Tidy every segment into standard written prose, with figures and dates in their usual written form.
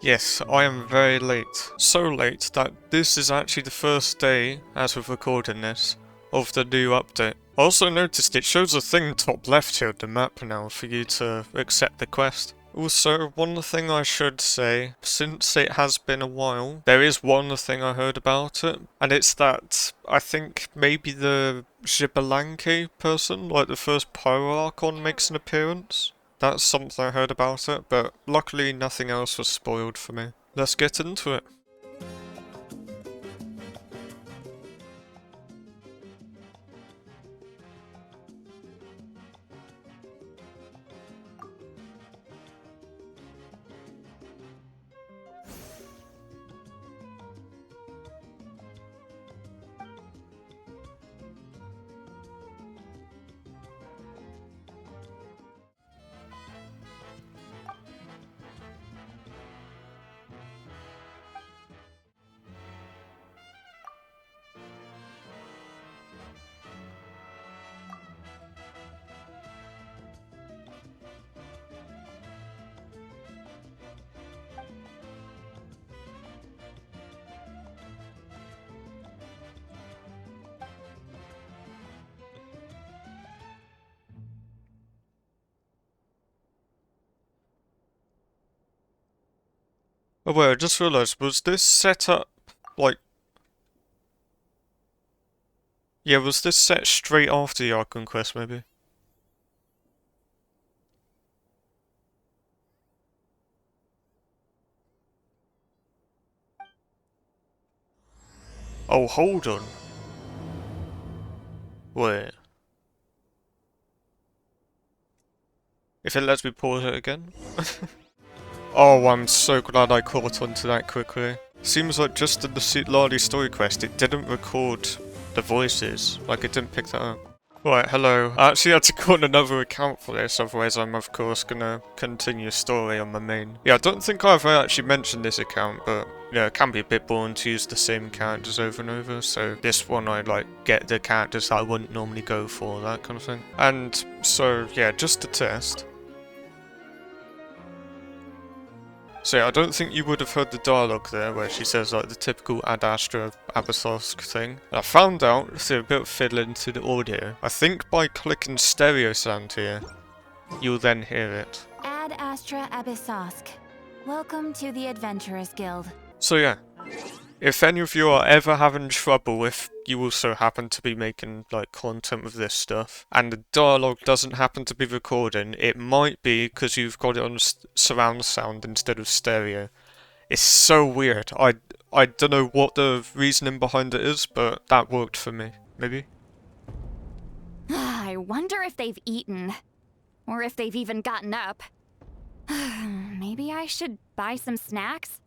Yes, I am very late. So late that this is actually the first day, as of recording this, of the new update. I also noticed it shows a thing top left here of the map now for you to accept the quest. Also, one thing I should say, since it has been a while, there is one thing I heard about it, and it's that I think maybe the Xbalanque person, like the first Pyro Archon, makes an appearance. That's something I heard about it, but luckily nothing else was spoiled for me. Let's get into it. Oh wait, I just realised, was this set up, like... Yeah, was this set straight after the Archon quest, maybe? Oh, hold on. Wait. If it lets me pause it again? Oh, I'm so glad I caught on to that quickly. Seems like just in the Lali story quest, it didn't record the voices. Like, it didn't pick that up. Right, hello. I actually had to go on another account for this, otherwise I'm of course gonna continue story on my main. Yeah, I don't think I've actually mentioned this account, but yeah, it can be a bit boring to use the same characters over and over, so this one I like get the characters that I wouldn't normally go for, that kind of thing. And so, yeah, just to test. So yeah, I don't think you would have heard the dialogue there where she says like the typical Ad Astra Abyssosque thing. And I found out through a bit of fiddling to the audio. I think by clicking stereo sound here, you'll then hear it. Ad Astra Abyssosque. Welcome to the Adventurers Guild. So yeah, if any of you are ever having trouble if you also happen to be making like content with this stuff, and the dialogue doesn't happen to be recording, it might be because you've got it on surround sound instead of stereo. It's so weird. I don't know what the reasoning behind it is, but that worked for me. Maybe? I wonder if they've eaten. Or if they've even gotten up. Maybe I should buy some snacks?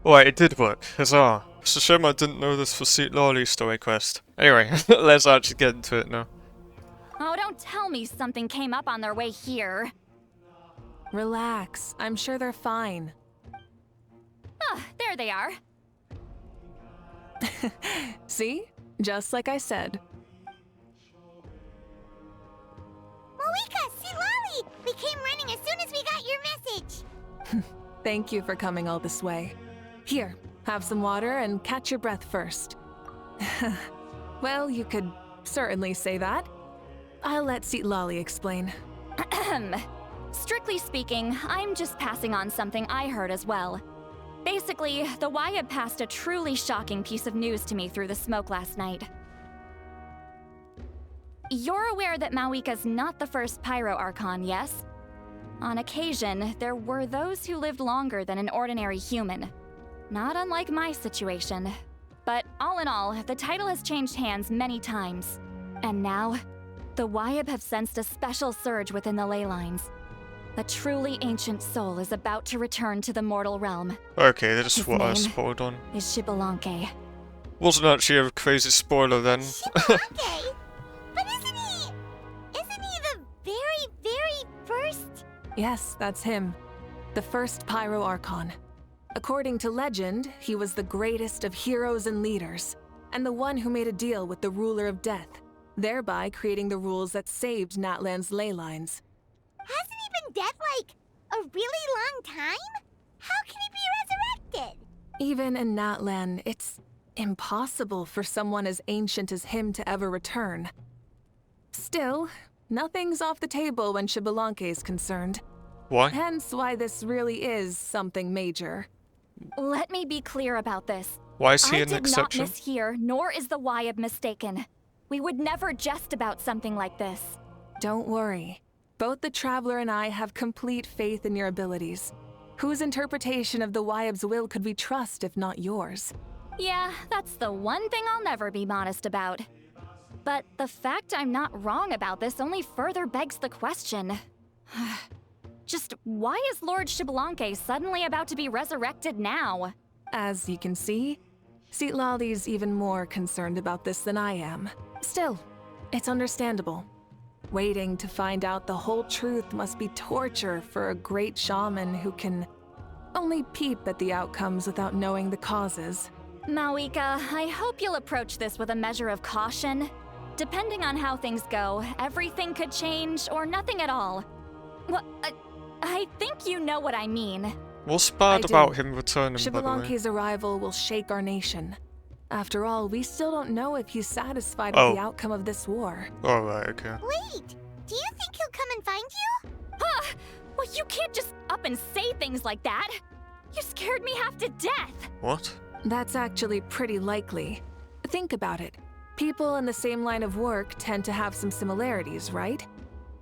Alright, it did work. Huzzah. It's a shame I didn't know this for Seat Lali story quest. Anyway, let's actually get into it now. Oh, don't tell me something came up on their way here. Relax. I'm sure they're fine. Ah, there they are. See? Just like I said. Mavuika, see Lali! We came running as soon as we got your message. Thank you for coming all this way. Here, have some water and catch your breath first. Well, you could certainly say that. I'll let Lali explain. Strictly speaking, I'm just passing on something I heard as well. Basically, the Wyab passed a truly shocking piece of news to me through the smoke last night. You're aware that Mavuika's not the first Pyro Archon, yes? On occasion, there were those who lived longer than an ordinary human. Not unlike my situation. But all in all, the title has changed hands many times. And now, the Wyab have sensed a special surge within the ley lines. A truly ancient soul is about to return to the mortal realm. Okay, that's His what I name spoiled on. is Xbalanque. Wasn't actually a crazy spoiler then. Okay, but isn't he the very first? Yes, that's him. The first Pyro Archon. According to legend, he was the greatest of heroes and leaders, and the one who made a deal with the ruler of death, thereby creating the rules that saved Natlan's ley lines. Hasn't he been dead like a really long time? How can he be Even in Natlan, it's impossible for someone as ancient as him to ever return. Still, nothing's off the table when Xbalanque is concerned. Why? Hence why this really is something major. Let me be clear about this. Why is he I an did exception? not mishear, nor is the Wyab mistaken. We would never jest about something like this. Don't worry. Both the Traveler and I have complete faith in your abilities. Whose interpretation of the Wyab's will could we trust if not yours? Yeah, that's the one thing I'll never be modest about. But the fact I'm not wrong about this only further begs the question. Just why is Lord Xbalanque suddenly about to be resurrected now? As you can see, Citlali's even more concerned about this than I am. Still, it's understandable. Waiting to find out the whole truth must be torture for a great shaman who can only peep at the outcomes without knowing the causes. Mavuika, I hope you'll approach this with a measure of caution. Depending on how things go, everything could change or nothing at all. Well, I think you know what I mean. What's bad I about do. him returning, by the way? Xbalanque's arrival will shake our nation. After all, we still don't know if he's satisfied Oh. with the outcome of this war. Alright, okay. Wait, do you think he'll come and find you? Huh? Well, you can't just up and say things like that. You scared me half to death. What? That's actually pretty likely. Think about it. People in the same line of work tend to have some similarities, right?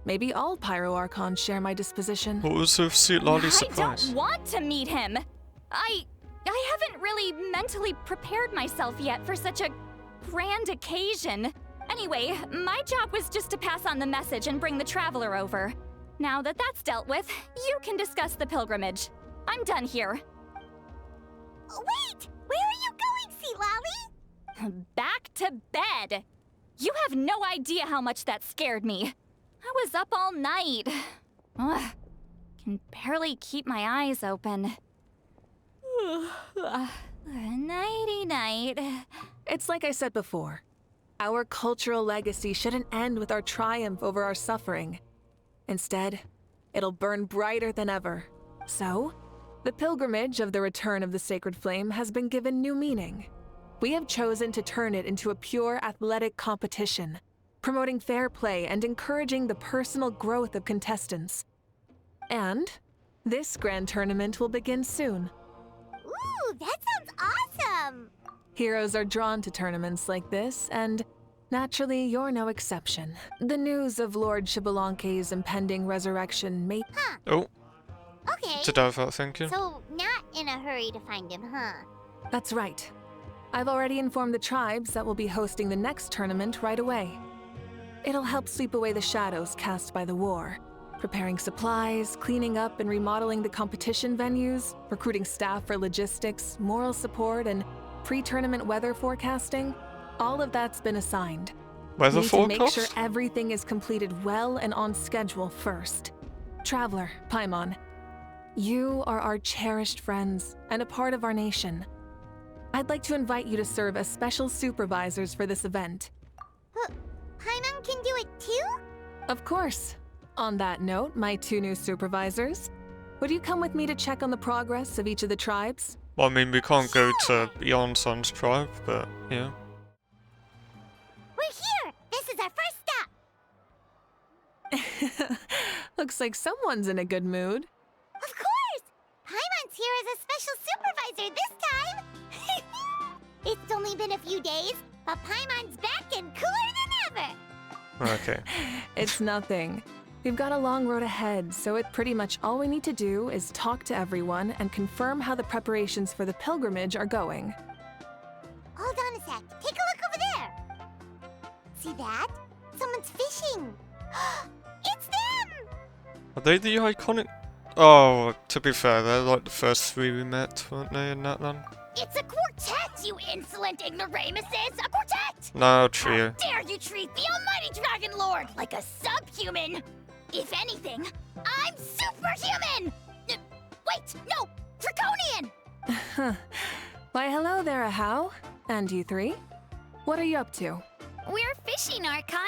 Maybe all Pyro Archons share my disposition. What was with Citlali's I surprise? don't want to meet him. I haven't really mentally prepared myself yet for such a grand occasion. Anyway, my job was just to pass on the message and bring the Traveler over. Now that that's dealt with, you can discuss the pilgrimage. I'm done here. Wait, where are you going, Citlali? Back to bed. You have no idea how much that scared me. I was up all night. Ugh, can barely keep my eyes open. Nighty-night. It's like I said before. Our cultural legacy shouldn't end with our triumph over our suffering. Instead, it'll burn brighter than ever. So, the pilgrimage of the return of the sacred flame has been given new meaning. We have chosen to turn it into a pure athletic competition, promoting fair play and encouraging the personal growth of contestants. And this grand tournament will begin soon. Ooh, that sounds awesome! Heroes are drawn to tournaments like this, and naturally, you're no exception. The news of Lord Xbalanque's impending resurrection may... Oh, Okay, did I without thinking? so not in a hurry to find him, huh? That's right. I've already informed the tribes that we'll be hosting the next tournament right away. It'll help sweep away the shadows cast by the war. Preparing supplies, cleaning up and remodeling the competition venues, recruiting staff for logistics, moral support, and pre-tournament weather forecasting. All of that's been assigned. Weather We need to make forecast? sure everything is completed well and on schedule first. Traveler, Paimon, you are our cherished friends and a part of our nation. I'd like to invite you to serve as special supervisors for this event. Paimon can do it too? Of course. On that note, my two new supervisors, would you come with me to check on the progress of each of the tribes? Well, I mean, we can't go to Yonson's tribe, but yeah. We're here! This is our first stop! Looks like someone's in a good mood. Of course! Paimon's here as a special supervisor this time! It's only been a few days, but Paimon's back and cooler than ever! Okay. It's nothing. We've got a long road ahead, so it pretty much all we need to do is talk to everyone and confirm how the preparations for the pilgrimage are going. Hold on a sec. Take a look over there. See that? Someone's fishing. It's them! Are they the iconic? Oh, to be fair, they're like the first three we met, weren't they, in that then? It's a quartet, you insolent ignoramuses! A quartet! No, trio. Dare you treat the almighty Dragon Lord like a subhuman? If anything, I'm superhuman! Wait, no! Draconian! Why, hello there, Ahau. And you three? What are you up to? We're fishing, Archon.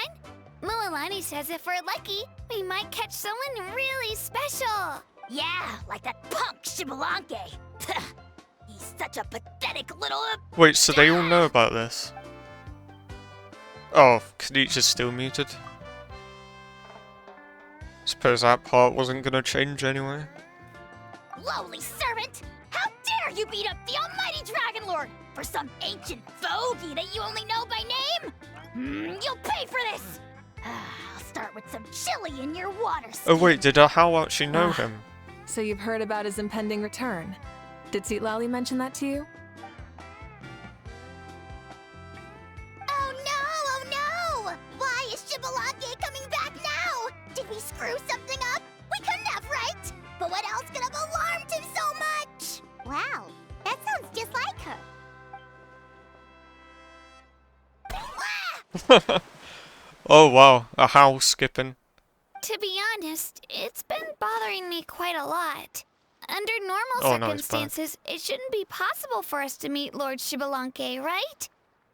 Mualani says if we're lucky, we might catch someone really special. Yeah, like that punk Xbalanque. He's such such a pathetic little... Wait, so they all know about this? Oh, Khadijah's still muted. Suppose that part wasn't gonna change anyway. Lowly servant! How dare you beat up the almighty Dragon Lord for some ancient fogey that you only know by name? You'll pay for this! I'll start with some chili in your water. Oh wait, did How actually know him? So you've heard about his impending return. Did Lally mention that to you? Oh no! Why is Xbalanque coming back now? Did we screw something up? We couldn't have, right? But what else could have alarmed him so much? Wow, that sounds just like her. Oh wow, a How skipping. To be honest, it's been bothering me quite a lot. Under normal Oh, no, it's back. circumstances, it shouldn't be possible for us to meet Lord Xbalanque, right?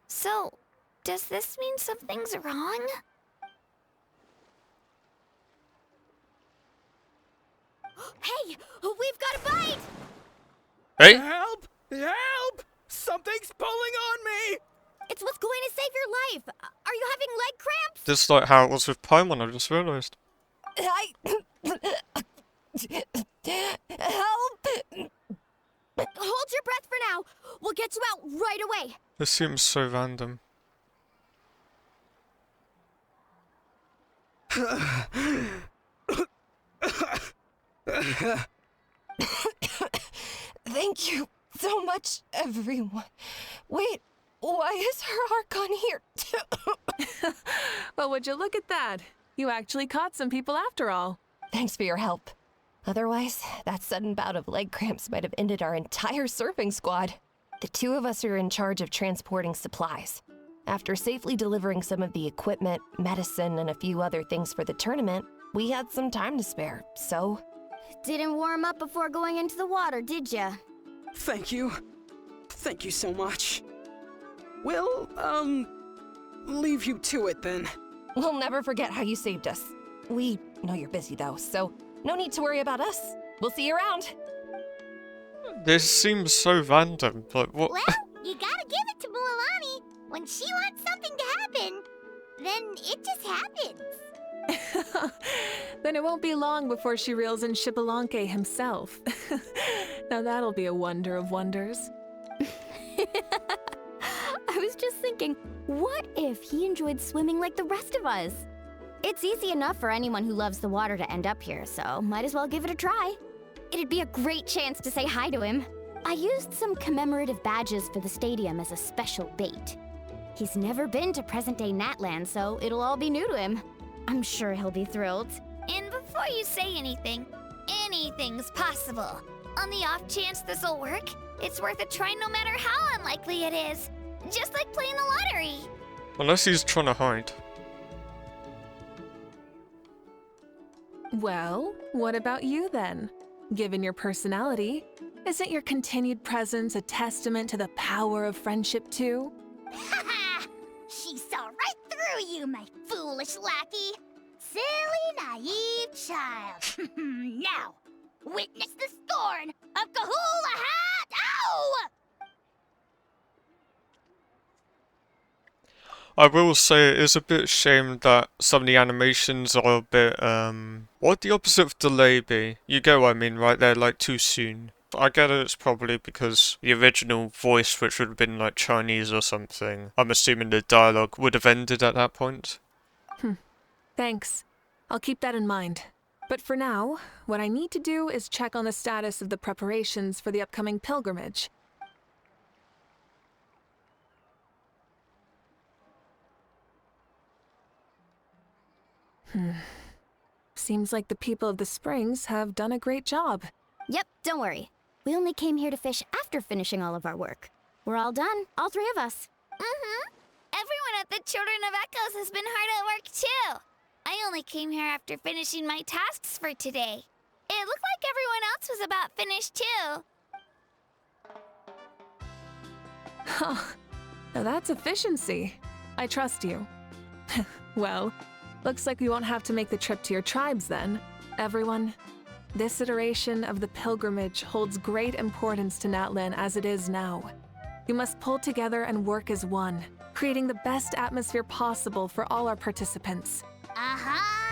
So, does this mean something's wrong? Hey, we've got a bite! Hey? Help! Help! Something's pulling on me! It's what's going to save your life. Are you having leg cramps? Just like how it was with Paimon, I just realised. Help! Hold your breath for now. We'll get you out right away. This seems so random. Thank you so much, everyone. Wait, why is her Archon here? Well, would you look at that? You actually caught some people after all. Thanks for your help. Otherwise, that sudden bout of leg cramps might have ended our entire surfing squad. The two of us are in charge of transporting supplies. After safely delivering some of the equipment, medicine, and a few other things for the tournament, we had some time to spare, so... Didn't warm up before going into the water, did ya? Thank you. Thank you so much. We'll, leave you to it then. We'll never forget how you saved us. We know you're busy though, so no need to worry about us. We'll see you around. This seems so random, like what? Well, you gotta give it to Mualani. When she wants something to happen, then it just happens. Then it won't be long before she reels in Xbalanque himself. Now that'll be a wonder of wonders. I was just thinking, what if he enjoyed swimming like the rest of us? It's easy enough for anyone who loves the water to end up here, so might as well give it a try. It'd be a great chance to say hi to him. I used some commemorative badges for the stadium as a special bait. He's never been to present-day Natland, so it'll all be new to him. I'm sure he'll be thrilled. And before you say anything, anything's possible. On the off chance this'll work, it's worth a try no matter how unlikely it is. Just like playing the lottery. Unless he's trying to hide. Well, what about you then? Given your personality, isn't your continued presence a testament to the power of friendship too? Ha! She saw right through you, my foolish lackey. Silly, naive child. Now, witness the scorn of Kahula Hat! Ow! I will say it is a bit shame that some of the animations are a bit, what would the opposite of delay be? You get what I mean, right? They're like too soon. I get it, it's probably because the original voice, which would have been like Chinese or something, I'm assuming the dialogue would have ended at that point. Thanks. I'll keep that in mind. But for now, what I need to do is check on the status of the preparations for the upcoming pilgrimage. Seems like the people of the Springs have done a great job. Yep, don't worry. We only came here to fish after finishing all of our work. We're all done, all three of us. Everyone at the Children of Echoes has been hard at work too. I only came here after finishing my tasks for today. It looked like everyone else was about finished too. Now that's efficiency. I trust you. Well, looks like we won't have to make the trip to your tribes then. Everyone, This iteration of the pilgrimage holds great importance to Natlan as it is now. We must pull together and work as one, creating the best atmosphere possible for all our participants.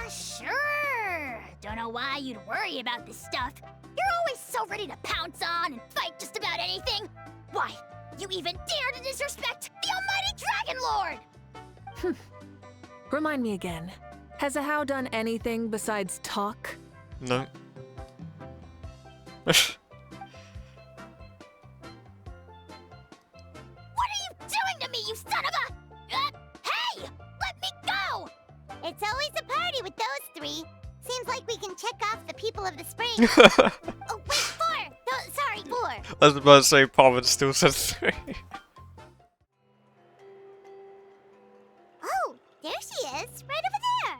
Sure. Don't know why you'd worry about this stuff. You're always so ready to pounce on and fight just about anything. Why, you even dare to disrespect the almighty Dragon Lord! Remind me again, has Ahau done anything besides talk? No. What are you doing to me, you son of a... hey! Let me go! It's always a party with those three. Seems like we can check off the people of the spring. Oh, wait, 4! No, sorry, 4. I was about to say Palmer still said 3. Oh, there she is, right over there.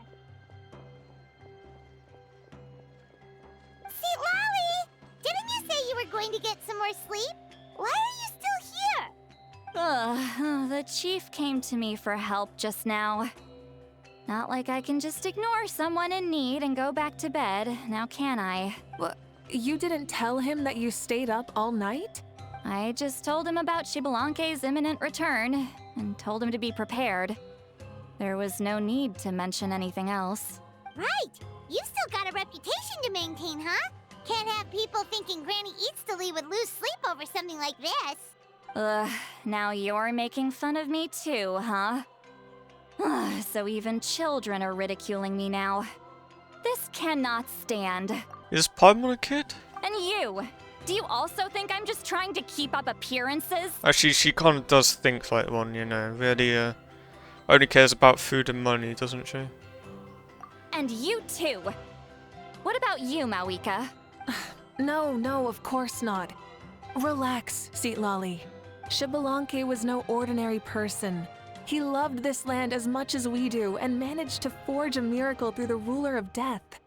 See, Lolly, didn't you say you were going to get some more sleep? Why are you still here? The chief came to me for help just now. Not like I can just ignore someone in need and go back to bed, now can I? What? You didn't tell him that you stayed up all night? I just told him about Xbalanque's imminent return, and told him to be prepared. There was no need to mention anything else. Right, you still got a reputation to maintain, huh? Can't have people thinking Granny Eatstily would lose sleep over something like this. Now you're making fun of me too, huh? So even children are ridiculing me now. This cannot stand. Is Palmer a kid? And you! Do you also think I'm just trying to keep up appearances? Actually, she kind of does think like one, you know. Really, only cares about food and money, doesn't she? And you too! What about you, Mavuika? No, of course not. Relax, Lolly. Xbalanque was no ordinary person. He loved this land as much as we do and managed to forge a miracle through the ruler of death.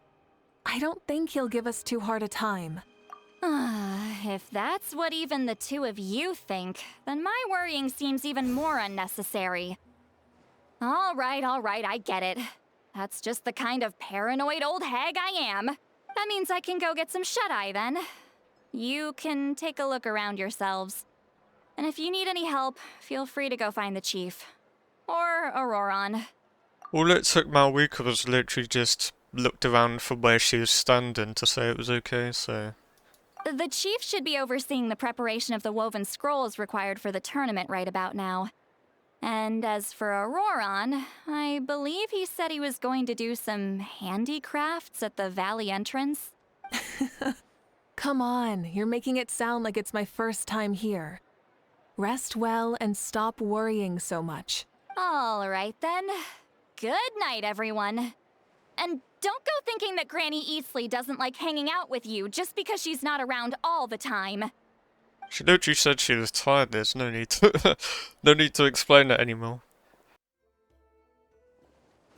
I don't think he'll give us too hard a time. If that's what even the two of you think, then my worrying seems even more unnecessary. All right, I get it. That's just the kind of paranoid old hag I am. That means I can go get some shut-eye then. You can take a look around yourselves. And if you need any help, feel free to go find the chief. Or Auroron. All it took Mavuika was literally just looked around from where she was standing to say it was okay, so... The chief should be overseeing the preparation of the woven scrolls required for the tournament right about now. And as for Auroron, I believe he said he was going to do some handicrafts at the valley entrance. Come on, you're making it sound like it's my first time here. Rest well and stop worrying so much. All right then. Good night, everyone. And don't go thinking that Granny Eastly doesn't like hanging out with you just because she's not around all the time. She literally said she was tired, there's no need to... no need to explain that anymore.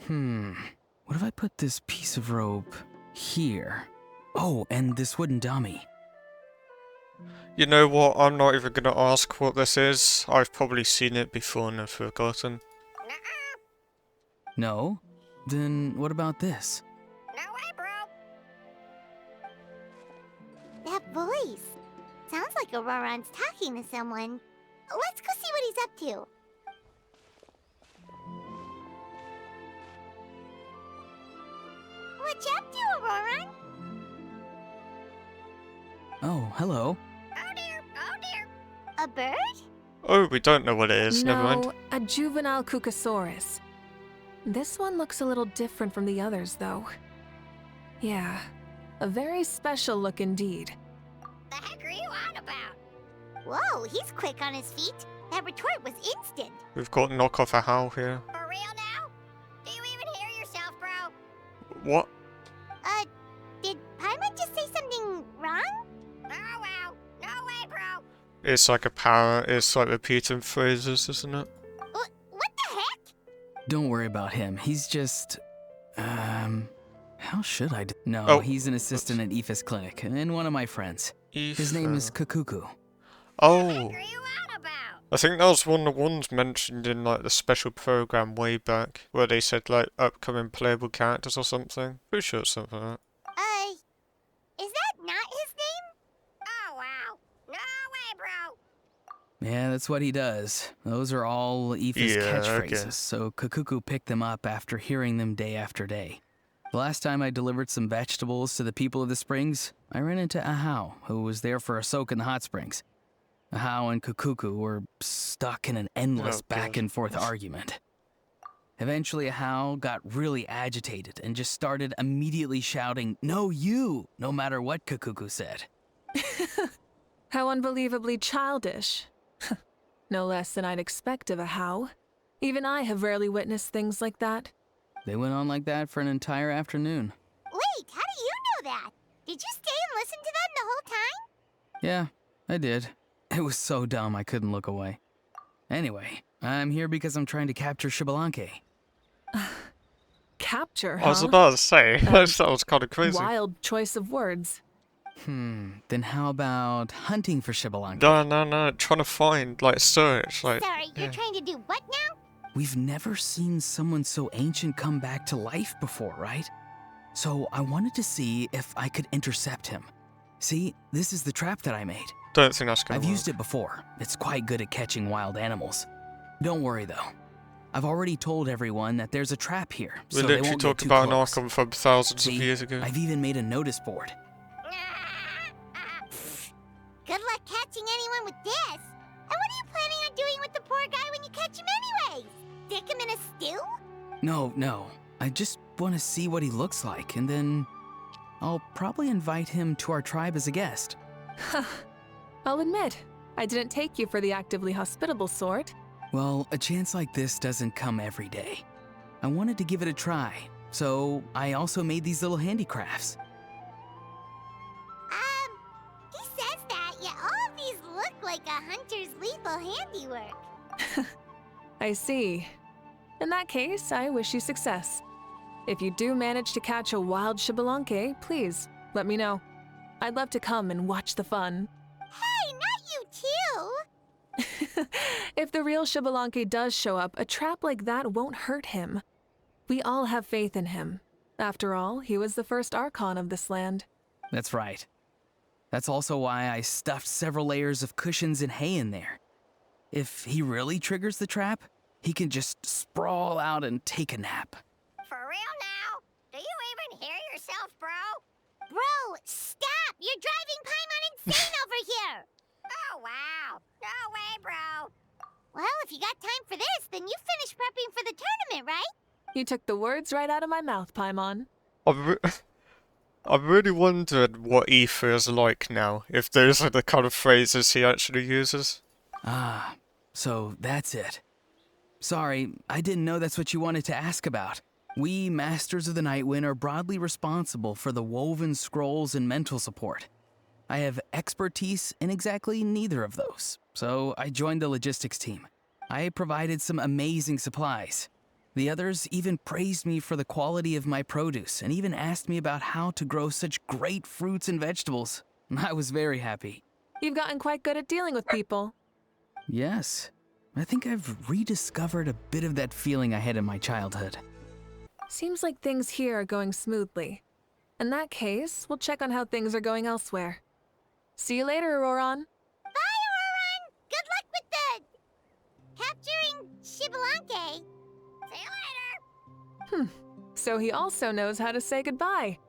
What if I put this piece of rope here? Oh, and this wooden dummy. You know what, I'm not even gonna ask what this is. I've probably seen it before and have forgotten. No? Then what about this? No way, bro. That voice. Sounds like Auroron's talking to someone. Let's go see what he's up to. What you up to, Auroron? Oh, hello. Oh dear, oh dear. A bird? Oh, we don't know what it is, never mind. No, a juvenile Cucasaurus. This one looks a little different from the others, though. Yeah, a very special look indeed. The heck are you on about? Whoa, he's quick on his feet. That retort was instant. We've got knockoff a howl here. For real now? Do you even hear yourself, bro? What? Did Paimon just say something wrong? Oh wow, no way, bro. It's like a parrot, it's like repeating phrases, isn't it? What the heck? Don't worry about him. He's just... How should I No, Oh. he's an assistant at Aoife's clinic, and one of my friends. His name is Kakuku. Oh, What are you on about? I think that was one of the ones mentioned in like the special program way back, where they said like upcoming playable characters or something. Pretty sure it's something like that. Is not his name? Oh, wow. No way, bro. Yeah, that's what he does. Those are all Aoife's Yeah, catchphrases, okay. so Kakuku picked them up after hearing them day after day. The last time I delivered some vegetables to the people of the springs, I ran into Ahau, who was there for a soak in the hot springs. Ahau and Kakuku were stuck in an endless Oh, God. back-and-forth argument. Eventually, Ahau got really agitated and just started immediately shouting, "No, you!" no matter what Kakuku said. How unbelievably childish. No less than I'd expect of a How. Even I have rarely witnessed things like that. They went on like that for an entire afternoon. Wait, how do you know that? Did you stay and listen to them the whole time? Yeah, I did. It was so dumb I couldn't look away. Anyway, I'm here because I'm trying to capture Xbalanque. Capture, huh? I was about to say, that sounds kind of crazy. Wild choice of words. Then how about hunting for Xbalanque? No, trying to find, like, search, like... Sorry, you're yeah. trying to do what now? We've never seen someone so ancient come back to life before, right? So I wanted to see if I could intercept him. See, this is the trap that I made. Don't think that's gonna I've work. used it before. It's quite good at catching wild animals. Don't worry though. I've already told everyone that there's a trap here, We so they literally won't get talked too about an close. Arkham from thousands See, of years ago. I've even made a notice board. Good luck catching anyone with this. And what are you planning on doing with the poor guy when you catch him anyways? Stick him in a stew? No. I just want to see what he looks like, and then I'll probably invite him to our tribe as a guest. I'll admit, I didn't take you for the actively hospitable sort. Well, a chance like this doesn't come every day. I wanted to give it a try, so I also made these little handicrafts. He says that, yet all of these look like a hunter's lethal handiwork. I see. In that case, I wish you success. If you do manage to catch a wild Xbalanque, please let me know. I'd love to come and watch the fun. Hey, not you too! If the real Xbalanque does show up, a trap like that won't hurt him. We all have faith in him. After all, he was the first Archon of this land. That's right. That's also why I stuffed several layers of cushions and hay in there. If he really triggers the trap, he can just sprawl out and take a nap. For real now? Do you even hear yourself, bro? Bro, stop! You're driving Paimon insane over here! Oh, wow. No way, bro. Well, if you got time for this, then you finish prepping for the tournament, right? You took the words right out of my mouth, Paimon. I'm really wondering what Aoife is like now, if those are the kind of phrases he actually uses. Ah, so that's it. Sorry, I didn't know that's what you wanted to ask about. We, Masters of the Nightwind, are broadly responsible for the woven scrolls and mental support. I have expertise in exactly neither of those, so I joined the logistics team. I provided some amazing supplies. The others even praised me for the quality of my produce and even asked me about how to grow such great fruits and vegetables. I was very happy. You've gotten quite good at dealing with people. Yes, I think I've rediscovered a bit of that feeling I had in my childhood. Seems like things here are going smoothly. In that case, we'll check on how things are going elsewhere. See you later, Auroron. Bye, Auroron! Good luck with the... capturing Xbalanque. See you later! So he also knows how to say goodbye.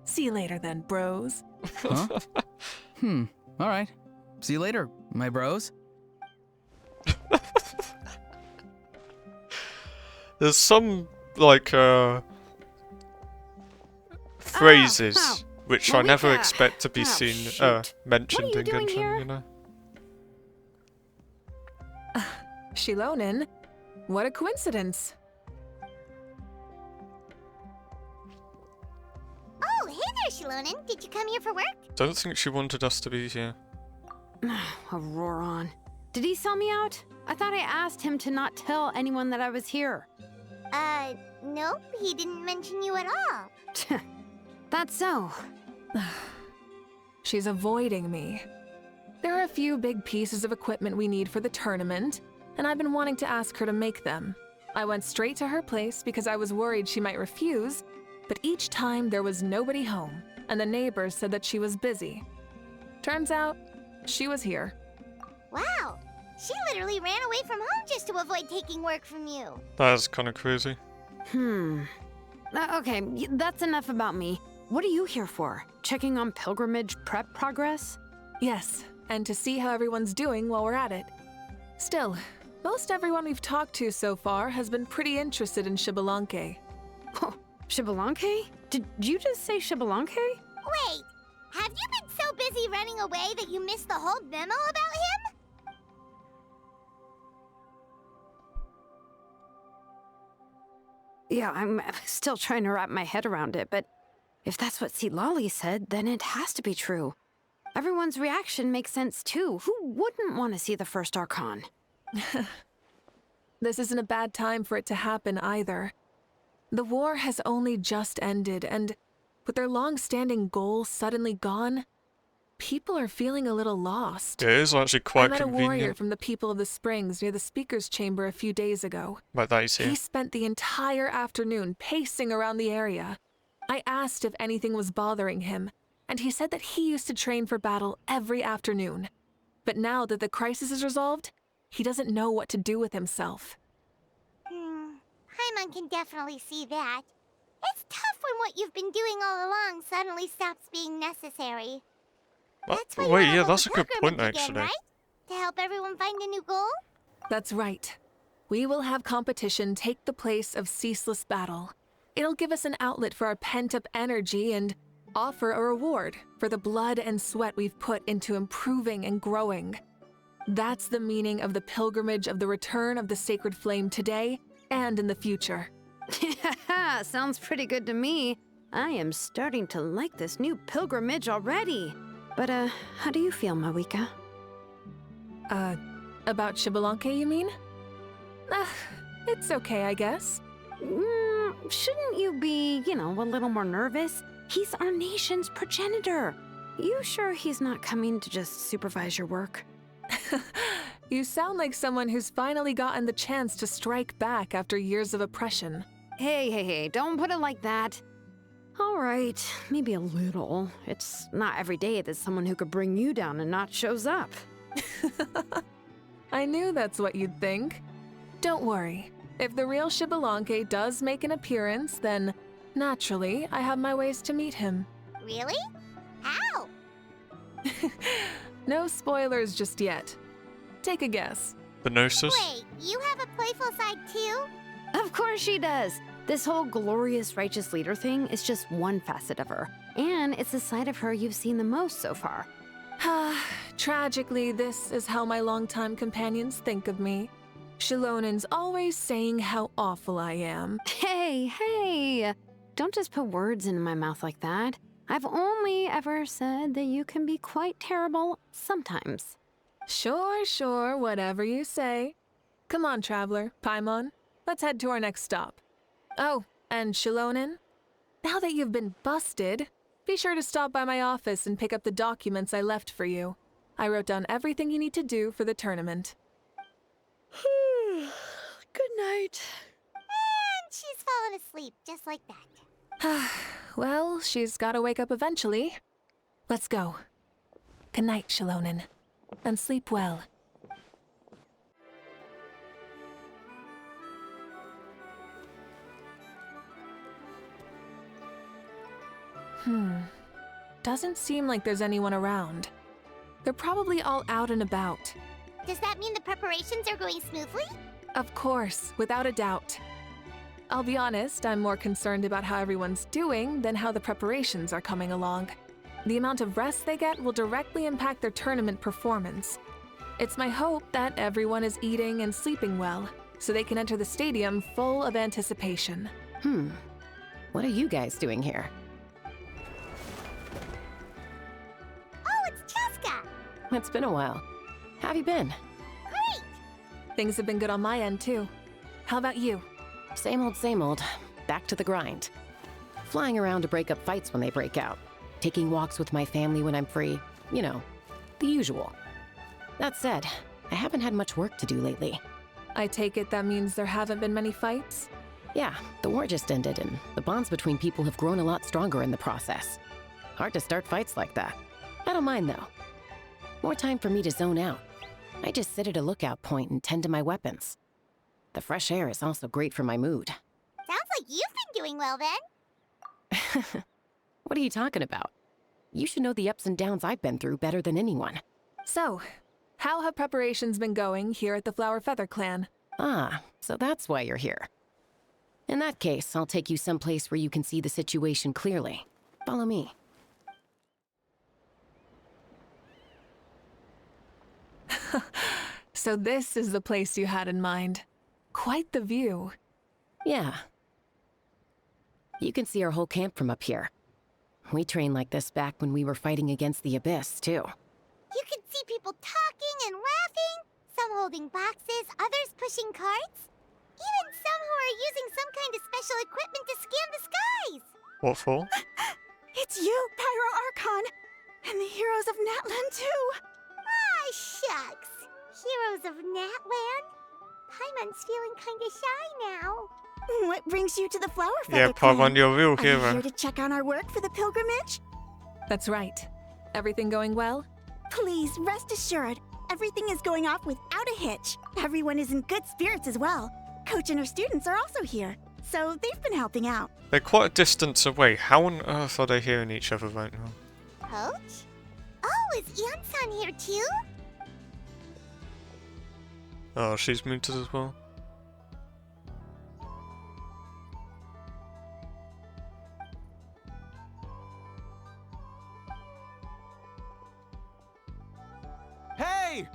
See you later then, bros. Huh? All right. See you later, my bros. There's some, like, phrases which I never Mavuika. expect to be Oh, seen, shoot. mentioned What are you in doing Genshin, here? you know? Shilonen? What a coincidence. Oh, hey there, Shilonen. Did you come here for work? Don't think she wanted us to be here. Auroron. Did he sell me out? I thought I asked him to not tell anyone that I was here. Nope. He didn't mention you at all. That's so. She's avoiding me. There are a few big pieces of equipment we need for the tournament, and I've been wanting to ask her to make them. I went straight to her place because I was worried she might refuse, but each time there was nobody home. and the neighbors said that she was busy. Turns out, she was here. Wow, she literally ran away from home just to avoid taking work from you. That's kind of crazy. Okay, that's enough about me. What are you here for? Checking on pilgrimage prep progress? Yes, and to see how everyone's doing while we're at it. Still, most everyone we've talked to so far has been pretty interested in Xbalanque. Oh, Xbalanque? Did you just say Xbalanque? Wait, have you been so busy running away that you missed the whole memo about him? Yeah, I'm still trying to wrap my head around it, but if that's what Lolly said, then it has to be true. Everyone's reaction makes sense too. Who wouldn't want to see the first Archon? This isn't a bad time for it to happen either. The war has only just ended, and with their long-standing goals suddenly gone, people are feeling a little lost. It is actually quite I met a warrior convenient. from the People of the Springs near the Speaker's Chamber a few days ago. Like that is here. He spent the entire afternoon pacing around the area. I asked if anything was bothering him, and he said that he used to train for battle every afternoon. But now that the crisis is resolved, he doesn't know what to do with himself. Paimon can definitely see that. It's tough when what you've been doing all along suddenly stops being necessary. That's why Wait, you yeah, have that's a good point pilgrimage again, actually. right? To help everyone find a new goal? That's right. We will have competition take the place of ceaseless battle. It'll give us an outlet for our pent-up energy and offer a reward for the blood and sweat we've put into improving and growing. That's the meaning of the pilgrimage of the return of the sacred flame today and in the future. Sounds pretty good to me. I am starting to like this new pilgrimage already. But, how do you feel, Mavuika? About Xbalanque, you mean? It's okay, I guess. Shouldn't you be, a little more nervous? He's our nation's progenitor. You sure he's not coming to just supervise your work? You sound like someone who's finally gotten the chance to strike back after years of oppression. Hey, don't put it like that. All right, maybe a little. It's not every day that someone who could bring you down a notch shows up. I knew that's what you'd think. Don't worry. If the real Xbalanque does make an appearance, then naturally, I have my ways to meet him. Really? How? No spoilers just yet. Take a guess. The Gnosis. Wait, you have a playful side too? Of course she does. This whole glorious righteous leader thing is just one facet of her. And it's the side of her you've seen the most so far. Tragically, this is how my longtime companions think of me. Shilonen's always saying how awful I am. Hey, don't just put words into my mouth like that. I've only ever said that you can be quite terrible sometimes. Sure, whatever you say. Come on, traveler, Paimon. Let's head to our next stop. Oh, and Shilonen, now that you've been busted, be sure to stop by my office and pick up the documents I left for you. I wrote down everything you need to do for the tournament. Good night. And she's fallen asleep just like that. Well, she's gotta wake up eventually. Let's go. Good night, Shilonen. And sleep well. Doesn't seem like there's anyone around. They're probably all out and about. Does that mean the preparations are going smoothly? Of course, without a doubt. I'll be honest, I'm more concerned about how everyone's doing than how the preparations are coming along. The amount of rest they get will directly impact their tournament performance. It's my hope that everyone is eating and sleeping well, so they can enter the stadium full of anticipation. What are you guys doing here? Oh, it's Cheska! It's been a while. How have you been? Great! Things have been good on my end, too. How about you? Same old. Back to the grind. Flying around to break up fights when they break out. Taking walks with my family when I'm free. You know, the usual. That said, I haven't had much work to do lately. I take it that means there haven't been many fights? Yeah, the war just ended and the bonds between people have grown a lot stronger in the process. Hard to start fights like that. I don't mind, though. More time for me to zone out. I just sit at a lookout point and tend to my weapons. The fresh air is also great for my mood. Sounds like you've been doing well then. What are you talking about? You should know the ups and downs I've been through better than anyone. So, how have preparations been going here at the Flower Feather Clan? Ah, so that's why you're here. In that case, I'll take you someplace where you can see the situation clearly. Follow me. So this is the place you had in mind. Quite the view. Yeah. You can see our whole camp from up here. We trained like this back when we were fighting against the Abyss, too. You can see people talking and laughing, some holding boxes, others pushing carts. Even some who are using some kind of special equipment to scan the skies. What for? It's you, Pyro Archon, and the heroes of Natlan too. Ah, shucks. Heroes of Natland? Paimon's feeling kinda shy now. What brings you to the Flower Feather Yeah, Clan? Paimon, you're a real Are you hero. here to check on our work for the pilgrimage? That's right. Everything going well? Please, rest assured, everything is going off without a hitch. Everyone is in good spirits as well. Coach and her students are also here, so they've been helping out. They're quite a distance away. How on earth are they hearing each other right now? Coach? Oh, is Ian-san here too? Oh, she's muted as well. Hey!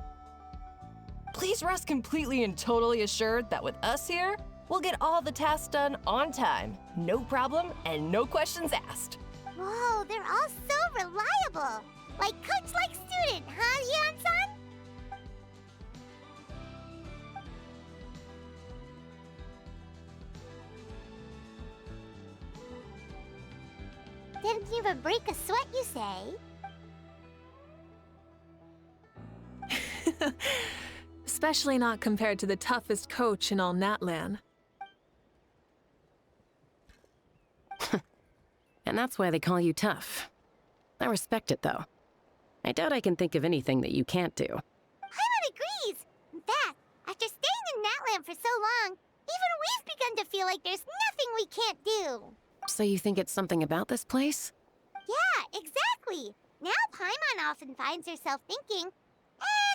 Please rest completely and totally assured that with us here, we'll get all the tasks done on time. No problem and no questions asked. Whoa, they're all so reliable. Like coach like student, huh, Ian-san? Didn't even break a sweat, you say? Especially not compared to the toughest coach in all Natlan. And that's why they call you tough. I respect it, though. I doubt I can think of anything that you can't do. Paimon agrees. In fact, after staying in Natland for so long, even we've begun to feel like there's nothing we can't do. So you think it's something about this place? Yeah, exactly. Now Paimon often finds herself thinking,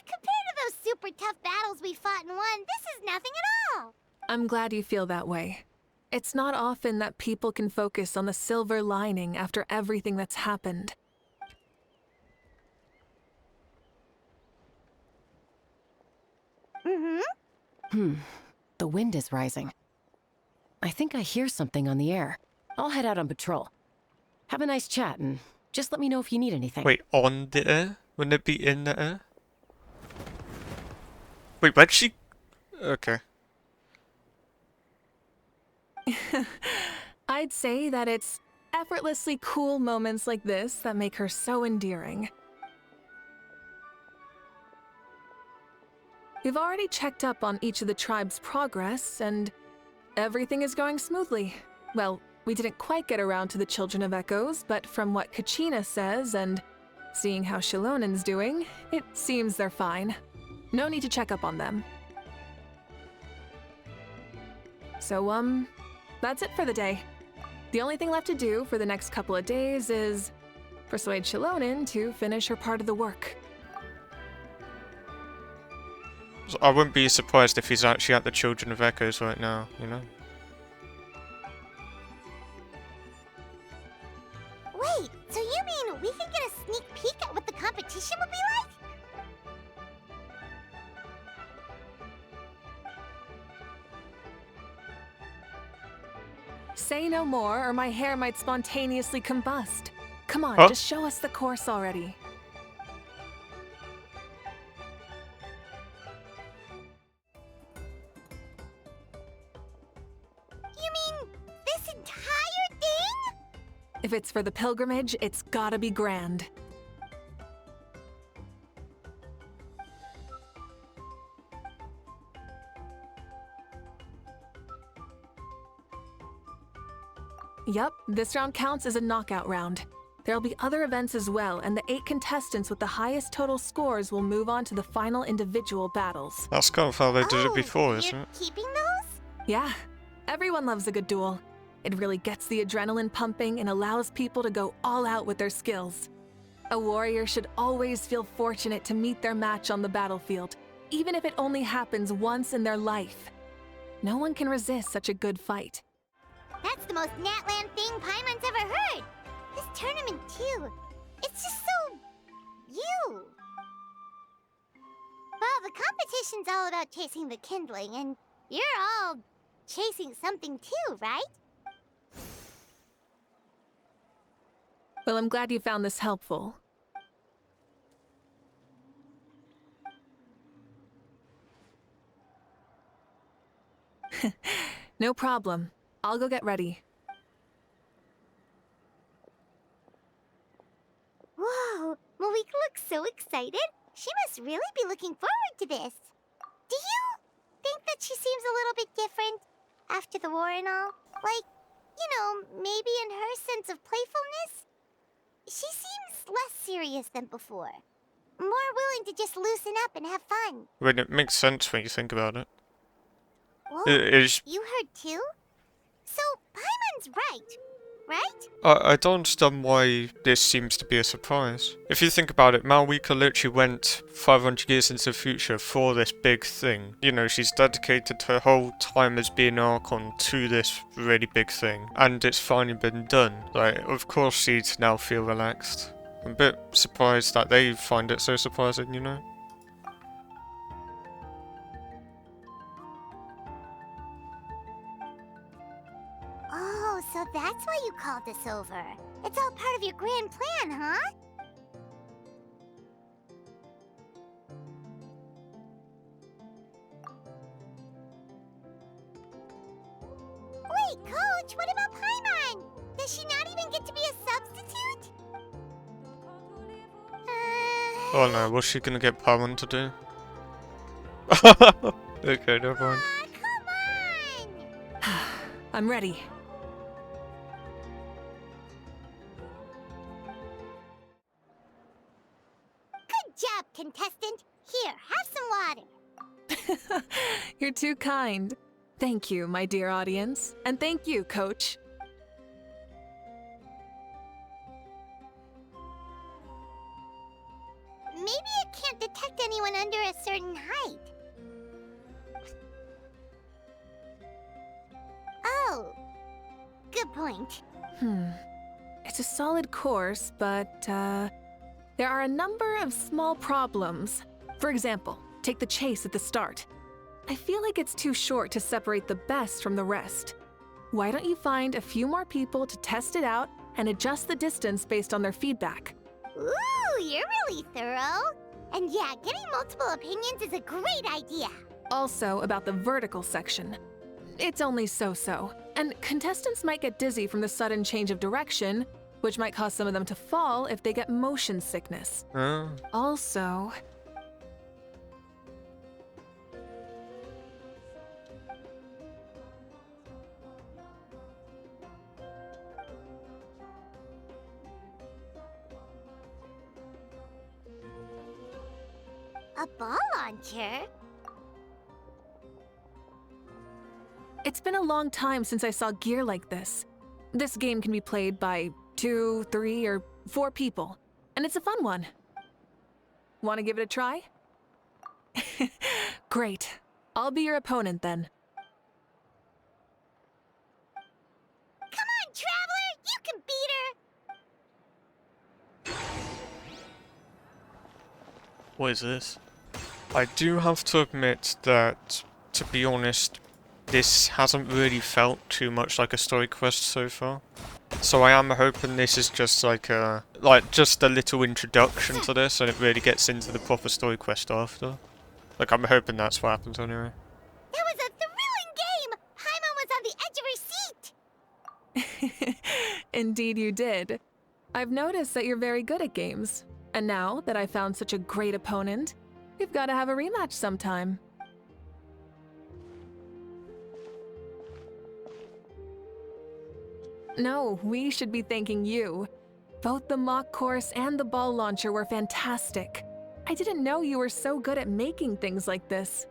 compared to those super tough battles we fought and won, this is nothing at all. I'm glad you feel that way. It's not often that people can focus on the silver lining after everything that's happened. The wind is rising. I think I hear something on the air. I'll head out on patrol. Have a nice chat and just let me know if you need anything. Wait, on the air? Wouldn't it be in the air? Wait, where'd she... Okay. I'd say that it's effortlessly cool moments like this that make her so endearing. We've already checked up on each of the tribe's progress, and everything is going smoothly. Well, we didn't quite get around to the Children of Echoes, but from what Kachina says and seeing how Shilonen's doing, it seems they're fine. No need to check up on them. So, that's it for the day. The only thing left to do for the next couple of days is persuade Shilonen to finish her part of the work. So I wouldn't be surprised if he's actually at the Children of Echoes right now, you know? Wait, so you mean we can get a sneak peek at what the competition will be like? Say no more, or my hair might spontaneously combust. Come on, Huh? just show us the course already. You mean this entire thing? If it's for the pilgrimage, it's gotta be grand. Yup, this round counts as a knockout round. There'll be other events as well, and the 8 contestants with the highest total scores will move on to the final individual battles. That's kind of how they did it before, isn't you're it? keeping those? Yeah, everyone loves a good duel. It really gets the adrenaline pumping and allows people to go all out with their skills. A warrior should always feel fortunate to meet their match on the battlefield, even if it only happens once in their life. No one can resist such a good fight. That's the most Natland thing Paimon's ever heard. This tournament, too. It's just so... you. Well, the competition's all about chasing the kindling, and you're all chasing something too, right? Well, I'm glad you found this helpful. No problem. I'll go get ready. Whoa, Mavuika looks so excited. She must really be looking forward to this. Do you think that she seems a little bit different after the war and all? Like, you know, maybe in her sense of playfulness? She seems less serious than before. More willing to just loosen up and have fun. When it makes sense when you think about it. Whoa, It is. you heard too? So, Paimon's right, right? I don't understand why this seems to be a surprise. If you think about it, Mavuika literally went 500 years into the future for this big thing. You know, she's dedicated her whole time as being Archon to this really big thing. And it's finally been done. Like, of course she'd now feel relaxed. I'm a bit surprised that they find it so surprising, you know? Oh, so that's why you called us over. It's all part of your grand plan, huh? Wait, Coach, what about Paimon? Does she not even get to be a substitute? Oh no, what's she gonna get Paimon to do? Okay, never mind. Come on! I'm ready. Good job, contestant. Here, have some water. You're too kind. Thank you, my dear audience. And thank you, Coach. Maybe it can't detect anyone under a certain height. Oh, good point. It's a solid course, but, there are a number of small problems. For example, take the chase at the start. I feel like it's too short to separate the best from the rest. Why don't you find a few more people to test it out and adjust the distance based on their feedback? Ooh, you're really thorough. And yeah, getting multiple opinions is a great idea. Also, about the vertical section. It's only so-so, and contestants might get dizzy from the sudden change of direction, which might cause some of them to fall if they get motion sickness. Also... A ball launcher? It's been a long time since I saw gear like this. This game can be played by 2, 3, or 4 people, and it's a fun one. Want to give it a try? Great. I'll be your opponent then. Come on, Traveler! You can beat her! What is this? I do have to admit that, to be honest, this hasn't really felt too much like a story quest so far. So I am hoping this is just like just a little introduction to this, and it really gets into the proper story quest after. Like, I'm hoping that's what happens anyway. That was a thrilling game! Paimon was on the edge of her seat! Indeed you did. I've noticed that you're very good at games. And now that I found such a great opponent, we've got to have a rematch sometime. No, we should be thanking you. Both the mock course and the ball launcher were fantastic. I didn't know you were so good at making things like this.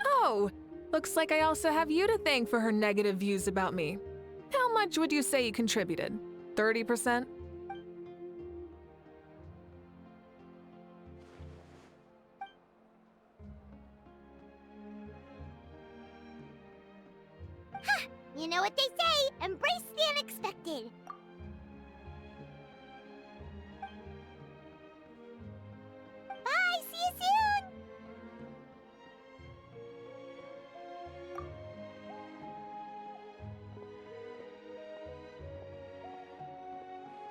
Oh, looks like I also have you to thank for her negative views about me. How much would you say you contributed? 30%? You know what they say, embrace the unexpected. Bye, see you soon!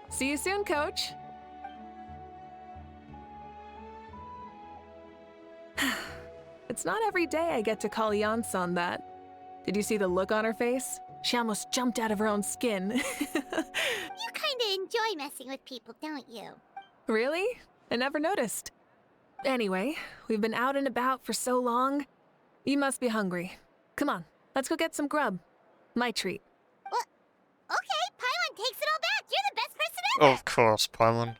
See you soon, Coach. It's not every day I get to call Yansan that. Did you see the look on her face? She almost jumped out of her own skin. You kinda enjoy messing with people, don't you? Really? I never noticed. Anyway, we've been out and about for so long. You must be hungry. Come on, let's go get some grub. My treat. What? Okay, Paimon takes it all back. You're the best person ever. Of course, Paimon.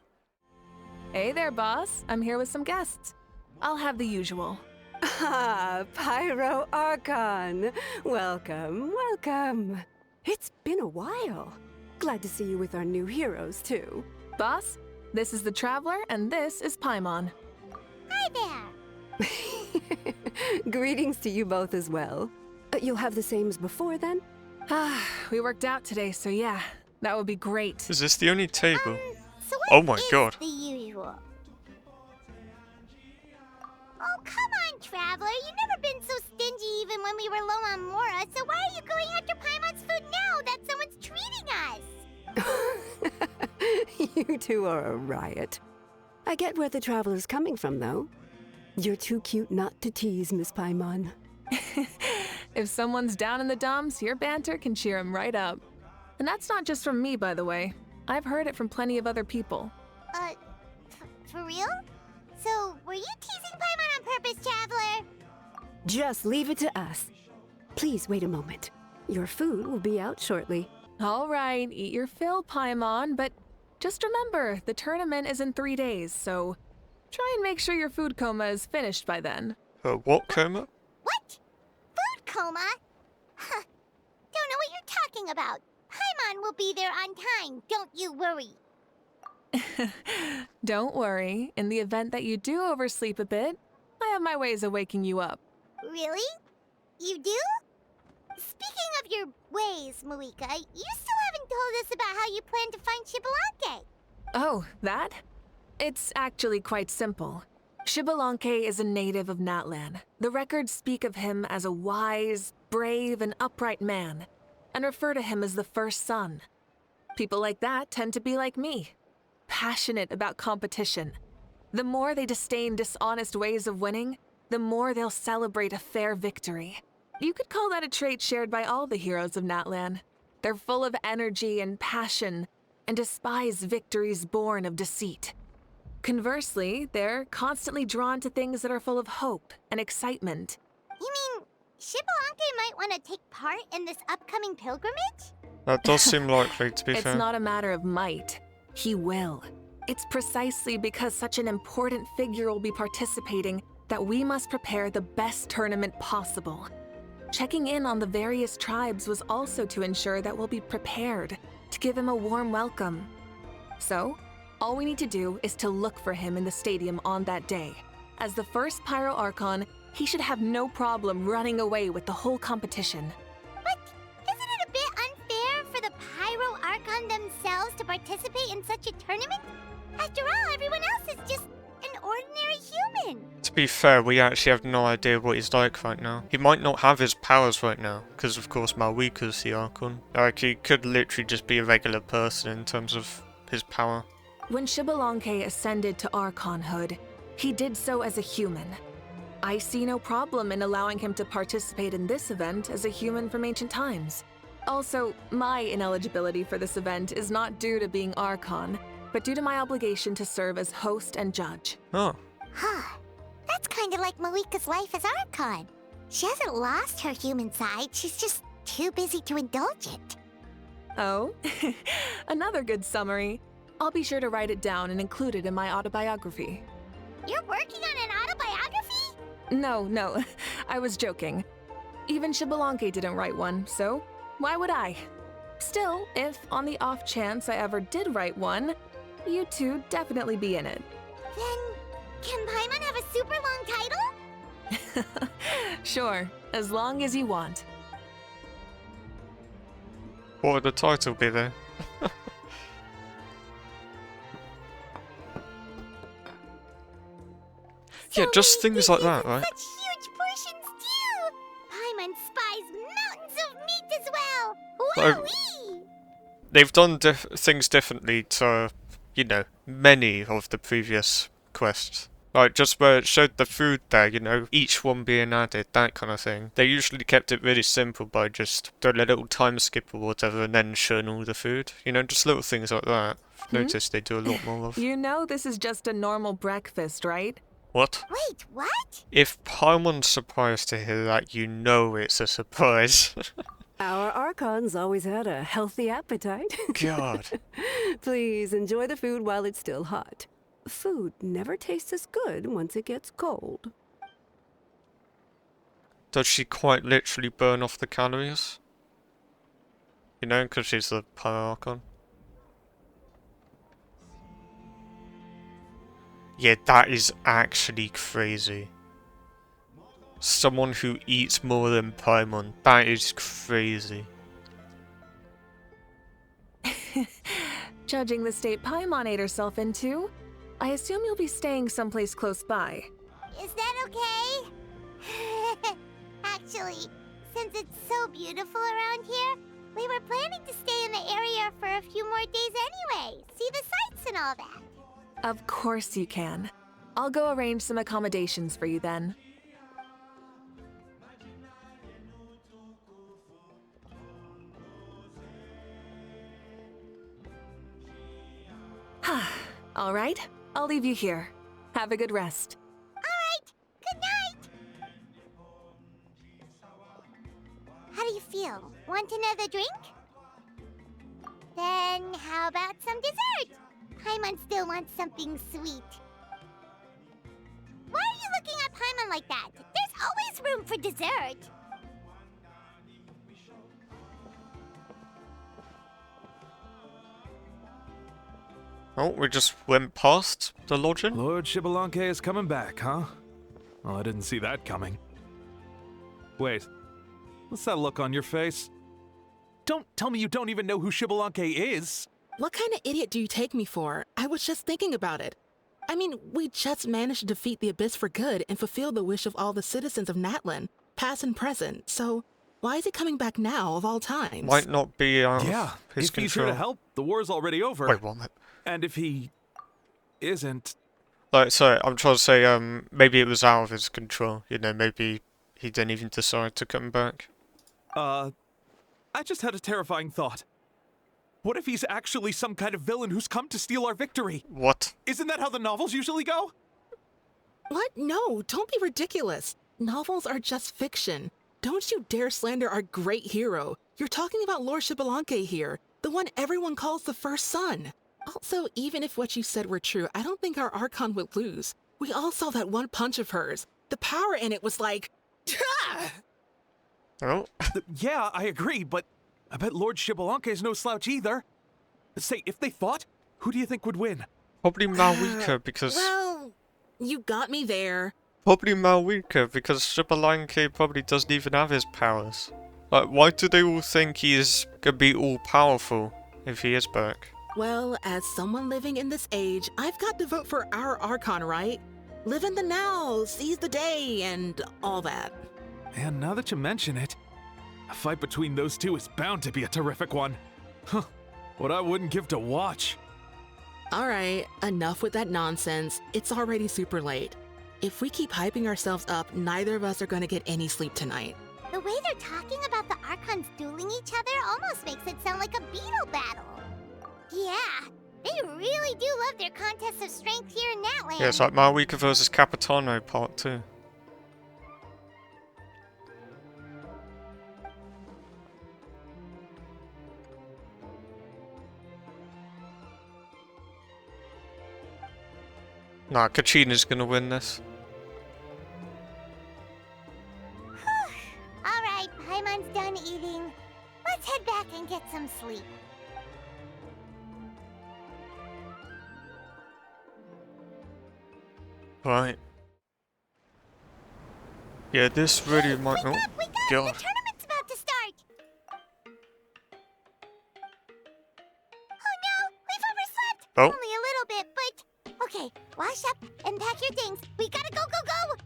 Hey there, boss. I'm here with some guests. I'll have the usual. Ah, Pyro Archon. Welcome, welcome. It's been a while. Glad to see you with our new heroes, too. Boss, this is the Traveler, and this is Paimon. Hi there. Greetings to you both as well. You'll have the same as before, then? Ah, we worked out today, so yeah, that would be great. Is this the only table? So what Oh my is god. the usual? Oh, come on, Traveler. You've never been so stingy even when we were low on Mora, so why are you going after Paimon's food now that someone's treating us? You two are a riot. I get where the Traveler's coming from, though. You're too cute not to tease, Miss Paimon. If someone's down in the dumps, your banter can cheer him right up. And that's not just from me, by the way. I've heard it from plenty of other people. For real? So, were you teasing Paimon on purpose, Traveler? Just leave it to us. Please wait a moment. Your food will be out shortly. All right, eat your fill, Paimon, but just remember, the tournament is in 3 days, so try and make sure your food coma is finished by then. What coma? What? Food coma? Huh. Don't know what you're talking about. Paimon will be there on time, don't you worry. Don't worry, in the event that you do oversleep a bit, I have my ways of waking you up. Really? You do? Speaking of your ways, Mavuika, you still haven't told us about how you plan to find Xbalanque. Oh, that? It's actually quite simple. Xbalanque is a native of Natlan. The records speak of him as a wise, brave, and upright man, and refer to him as the first son. People like that tend to be like me, passionate about competition. The more they disdain dishonest ways of winning, the more they'll celebrate a fair victory. You could call that a trait shared by all the heroes of Natlan. They're full of energy and passion, and despise victories born of deceit. Conversely, they're constantly drawn to things that are full of hope and excitement. You mean Xbalanque might want to take part in this upcoming pilgrimage? That does seem likely, to be It's fair. not a matter of might. He will. It's precisely because such an important figure will be participating that we must prepare the best tournament possible. Checking in on the various tribes was also to ensure that we'll be prepared to give him a warm welcome. So, all we need to do is to look for him in the stadium on that day. As the first Pyro Archon, he should have no problem running away with the whole competition. But isn't it a bit unfair for the Pyro Archon themselves to participate in such a tournament? After all, everyone else is just an ordinary human. To be fair, we actually have no idea what he's like right now. He might not have his powers right now, because of course Mavuika's the Archon. Like, he could literally just be a regular person in terms of his power. When Xbalanque ascended to Archonhood, he did so as a human. I see no problem in allowing him to participate in this event as a human from ancient times. Also, my ineligibility for this event is not due to being Archon, but due to my obligation to serve as host and judge. Oh. Huh. That's It's kind of like Mavuika's life as Archon. She hasn't lost her human side, she's just too busy to indulge it. Oh, another good summary. I'll be sure to write it down and include it in my autobiography. You're working on an autobiography? No, I was joking. Even Xbalanque didn't write one, so why would I? Still, if on the off chance I ever did write one, you two definitely be in it. Then, can Paimon have a super long title? Sure, as long as you want. What would the title be there? Yeah, just things like that, right? Such huge portions too! Paimon spies mountains of meat as well! Wowee! They've done things differently to, you know, many of the previous quests. Like, just where it showed the food there, you know, each one being added, that kind of thing. They usually kept it really simple by just doing a little time skip or whatever and then showing all the food. You know, just little things like that. I've noticed they do a lot more of. You know this is just a normal breakfast, right? What? Wait, what? If Paimon's surprised to hear that, you know it's a surprise. Our Archon's always had a healthy appetite. God. Please enjoy the food while it's still hot. Food never tastes as good once it gets cold. Does she quite literally burn off the calories? You know, because she's the Pyro Archon. Yeah, that is actually crazy. Someone who eats more than Paimon. That is crazy. Judging the state Paimon ate herself into, I assume you'll be staying someplace close by. Is that okay? Actually, since it's so beautiful around here, we were planning to stay in the area for a few more days anyway. See the sights and all that. Of course you can. I'll go arrange some accommodations for you then. All right, I'll leave you here. Have a good rest. All right, good night. How do you feel? Want another drink? Then how about some dessert? Paimon still wants something sweet. Why are you looking at Paimon like that? There's always room for dessert. Oh, we just went past the lodging? Lord Xbalanque is coming back, huh? Well, I didn't see that coming. Wait, what's that look on your face? Don't tell me you don't even know who Xbalanque is! What kind of idiot do you take me for? I was just thinking about it. I mean, we just managed to defeat the Abyss for good and fulfill the wish of all the citizens of Natlan, past and present, so why is he coming back now of all times? Might not be out Yeah, of his if he's control. here to help, the war's already over. Wait, what? And if he isn't... Like, sorry, I'm trying to say, maybe it was out of his control. You know, maybe he didn't even decide to come back. I just had a terrifying thought. What if he's actually some kind of villain who's come to steal our victory? What? Isn't that how the novels usually go? What? No, don't be ridiculous. Novels are just fiction. Don't you dare slander our great hero. You're talking about Lord Xbalanque here, the one everyone calls the first son. Also, even if what you said were true, I don't think our Archon would lose. We all saw that one punch of hers. The power in it was like... Oh? Yeah, I agree, but I bet Lord Xbalanque is no slouch either. Say, if they fought, who do you think would win? Probably Mavuika, because... Well, you got me there. Probably Mavuika, because Xbalanque probably doesn't even have his powers. Like, why do they all think he's gonna be all-powerful if he is back? Well, as someone living in this age, I've got to vote for our Archon, right? Live in the now, seize the day, and all that. And now that you mention it, a fight between those two is bound to be a terrific one. Huh, what I wouldn't give to watch. All right, enough with that nonsense. It's already super late. If we keep hyping ourselves up, neither of us are going to get any sleep tonight. The way they're talking about the Archons dueling each other almost makes it sound like a beetle battle. Yeah, they They really do love their contests of strength here in Natland. Yeah, it's like Mavuika versus Capitano Part 2. Nah, Kachina's gonna win this. Alright, Paimon's done eating. Let's head back and get some sleep. Right. Yeah, this really might. Wake Oh, up! Wake up! God. The tournament's about to start! Oh no! We've overslept! Oh. Only a little bit, but... Okay, wash up and pack your things. We gotta go, go, go!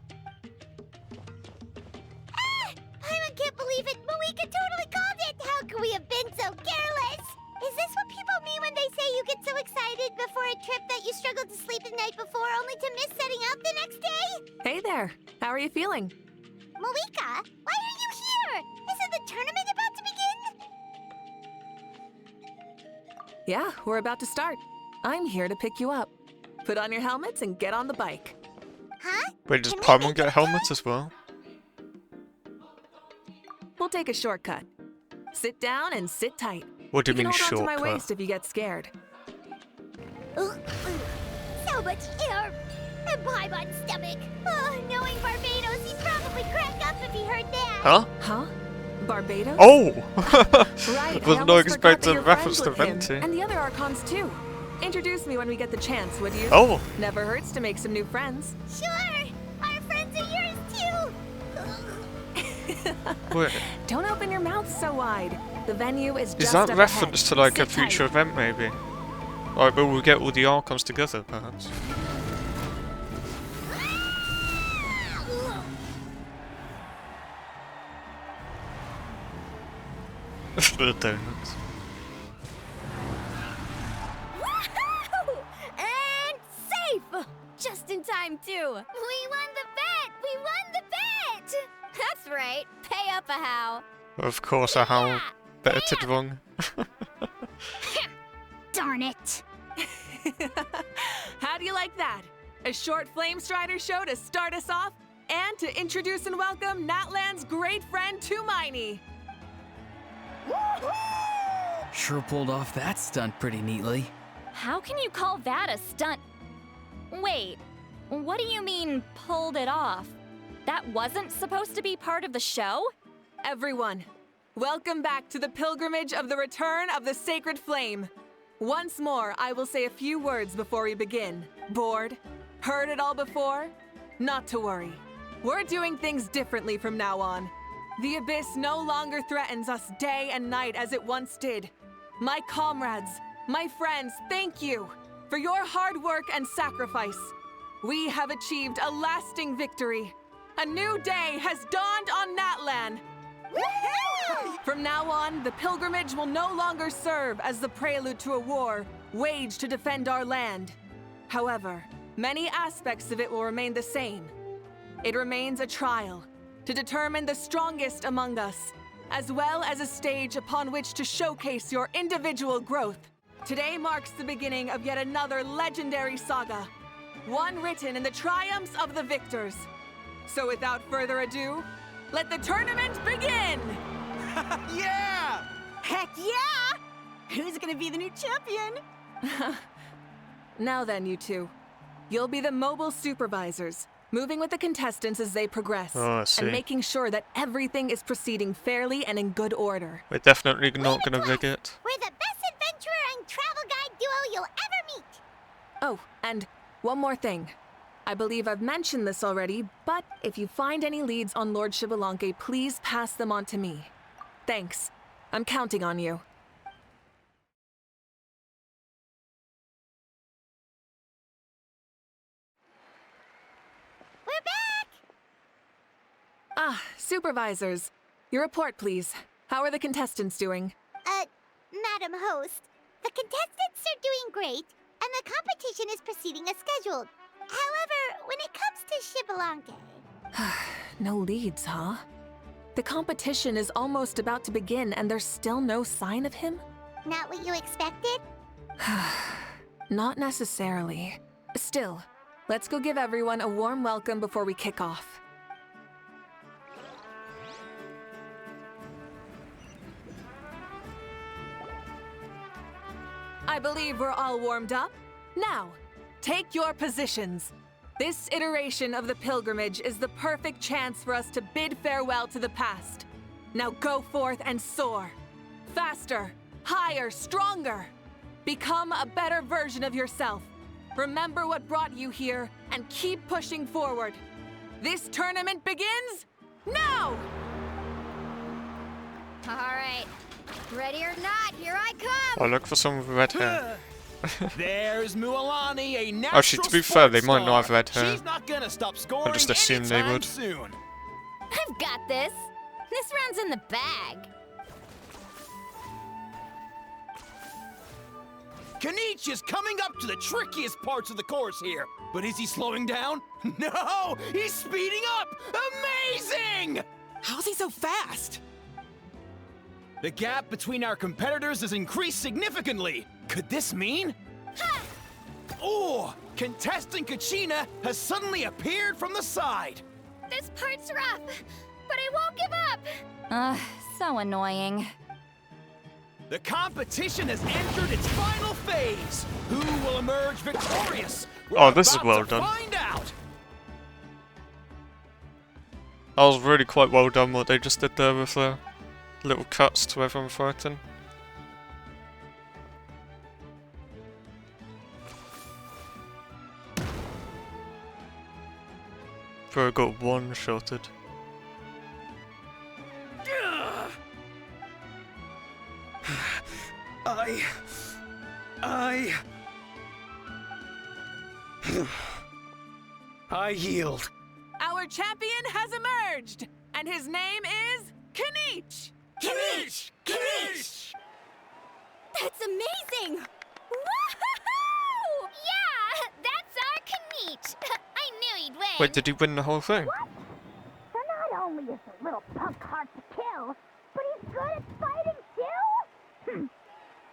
Ah! Paimon can't believe it! Mavuika totally called it! How could we have been so careless? Is this what people mean when they say you get so excited before a trip that you struggle to sleep the night before only to miss setting out the next day? Hey there. How are you feeling? Mavuika, why are you here? Isn't the tournament about to begin? Yeah, we're about to start. I'm here to pick you up. Put on your helmets and get on the bike. Huh? Wait, does Can we Paimon make get it helmets as well? We'll take a shortcut. Sit down and sit tight. What do you can mean hold on to my shortcut? waist if you get scared. So much air! And Paimon's stomach! Oh, knowing Barbados, he'd probably crack up if he heard that! Huh? Huh? Barbados? Oh! Right, Was I not almost forgot that expecting you're reference friends to with him, Venti. and the other Archons too. Introduce me when we get the chance, would you? Oh! Never hurts to make some new friends. Sure! Our friends are yours too! Wait, Don't open your mouth so wide. The venue is just is that up reference ahead. to like a Sit future tight. event maybe? Like, but we'll get all the Archons together, perhaps. The donuts. Woohoo! And safe! Just in time, too. We won the bet! We won the bet! That's right. Pay up a how. Of course, I how better to wrong. Darn it! How do you like that? A short Flame Strider show to start us off, and to introduce and welcome Natland's great friend Tumaini. Sure pulled off that stunt pretty neatly. How can you call that a stunt? Wait, what do you mean, pulled it off? That wasn't supposed to be part of the show? Everyone, welcome back to the pilgrimage of the return of the sacred flame. Once more, I will say a few words before we begin. Bored? Heard it all before? Not to worry. We're doing things differently from now on. The abyss no longer threatens us day and night as it once did. My comrades, my friends, thank you for your hard work and sacrifice. We have achieved a lasting victory. A new day has dawned on Natland. From now on, the pilgrimage will no longer serve as the prelude to a war waged to defend our land. However, many aspects of it will remain the same. It remains a trial to determine the strongest among us, as well as a stage upon which to showcase your individual growth. Today marks the beginning of yet another legendary saga, one written in the triumphs of the victors. So without further ado, let the tournament begin! Yeah! Heck yeah! Who's gonna be the new champion? Now then, you two. You'll be the mobile supervisors, moving with the contestants as they progress, Oh, I see. and making sure that everything is proceeding fairly and in good order. We're definitely not gonna rig it. We're the best adventurer and travel guide duo you'll ever meet! Oh, and one more thing. I believe I've mentioned this already, but if you find any leads on Lord Xbalanque, please pass them on to me. Thanks. I'm counting on you. We're back! Ah, supervisors. Your report, please. How are the contestants doing? Madam Host, the contestants are doing great, and the competition is proceeding as scheduled. However, when it comes to Xbalanque... No leads, huh? The competition is almost about to begin and there's still no sign of him? Not what you expected? Not necessarily. Still, let's go give everyone a warm welcome before we kick off. I believe we're all warmed up. Now, take your positions. This iteration of the pilgrimage is the perfect chance for us to bid farewell to the past. Now go forth and soar. Faster, higher, stronger. Become a better version of yourself. Remember what brought you here and keep pushing forward. This tournament begins now! All right. Ready or not, here I come! I look for someone with red hair. There's Mualani, a natural Actually, to be fair, they might not have red hair. She's not gonna stop scoring I just assumed they anytime would. soon. I've got this. This round's in the bag. Kanich is coming up to the trickiest parts of the course here. But is he slowing down? No! He's speeding up! Amazing! How's he so fast? The gap between our competitors has increased significantly. Could this mean? Oh! Contestant Kachina has suddenly appeared from the side. This part's rough, but I won't give up. So annoying. The competition has entered its final phase. Who will emerge victorious? Oh, this is We're well about to done. Find out. That was really quite well done what they just did there with the little cuts to everyone fighting. Bro got one-shotted. I yield. Our champion has emerged, and his name is Kanich! Kanich! Kanich! That's amazing! Woohoo! Yeah, that's our Kanich. I knew he'd win. Wait, did he win the whole thing? So not only is the little punk hard to kill, but he's good at fighting too?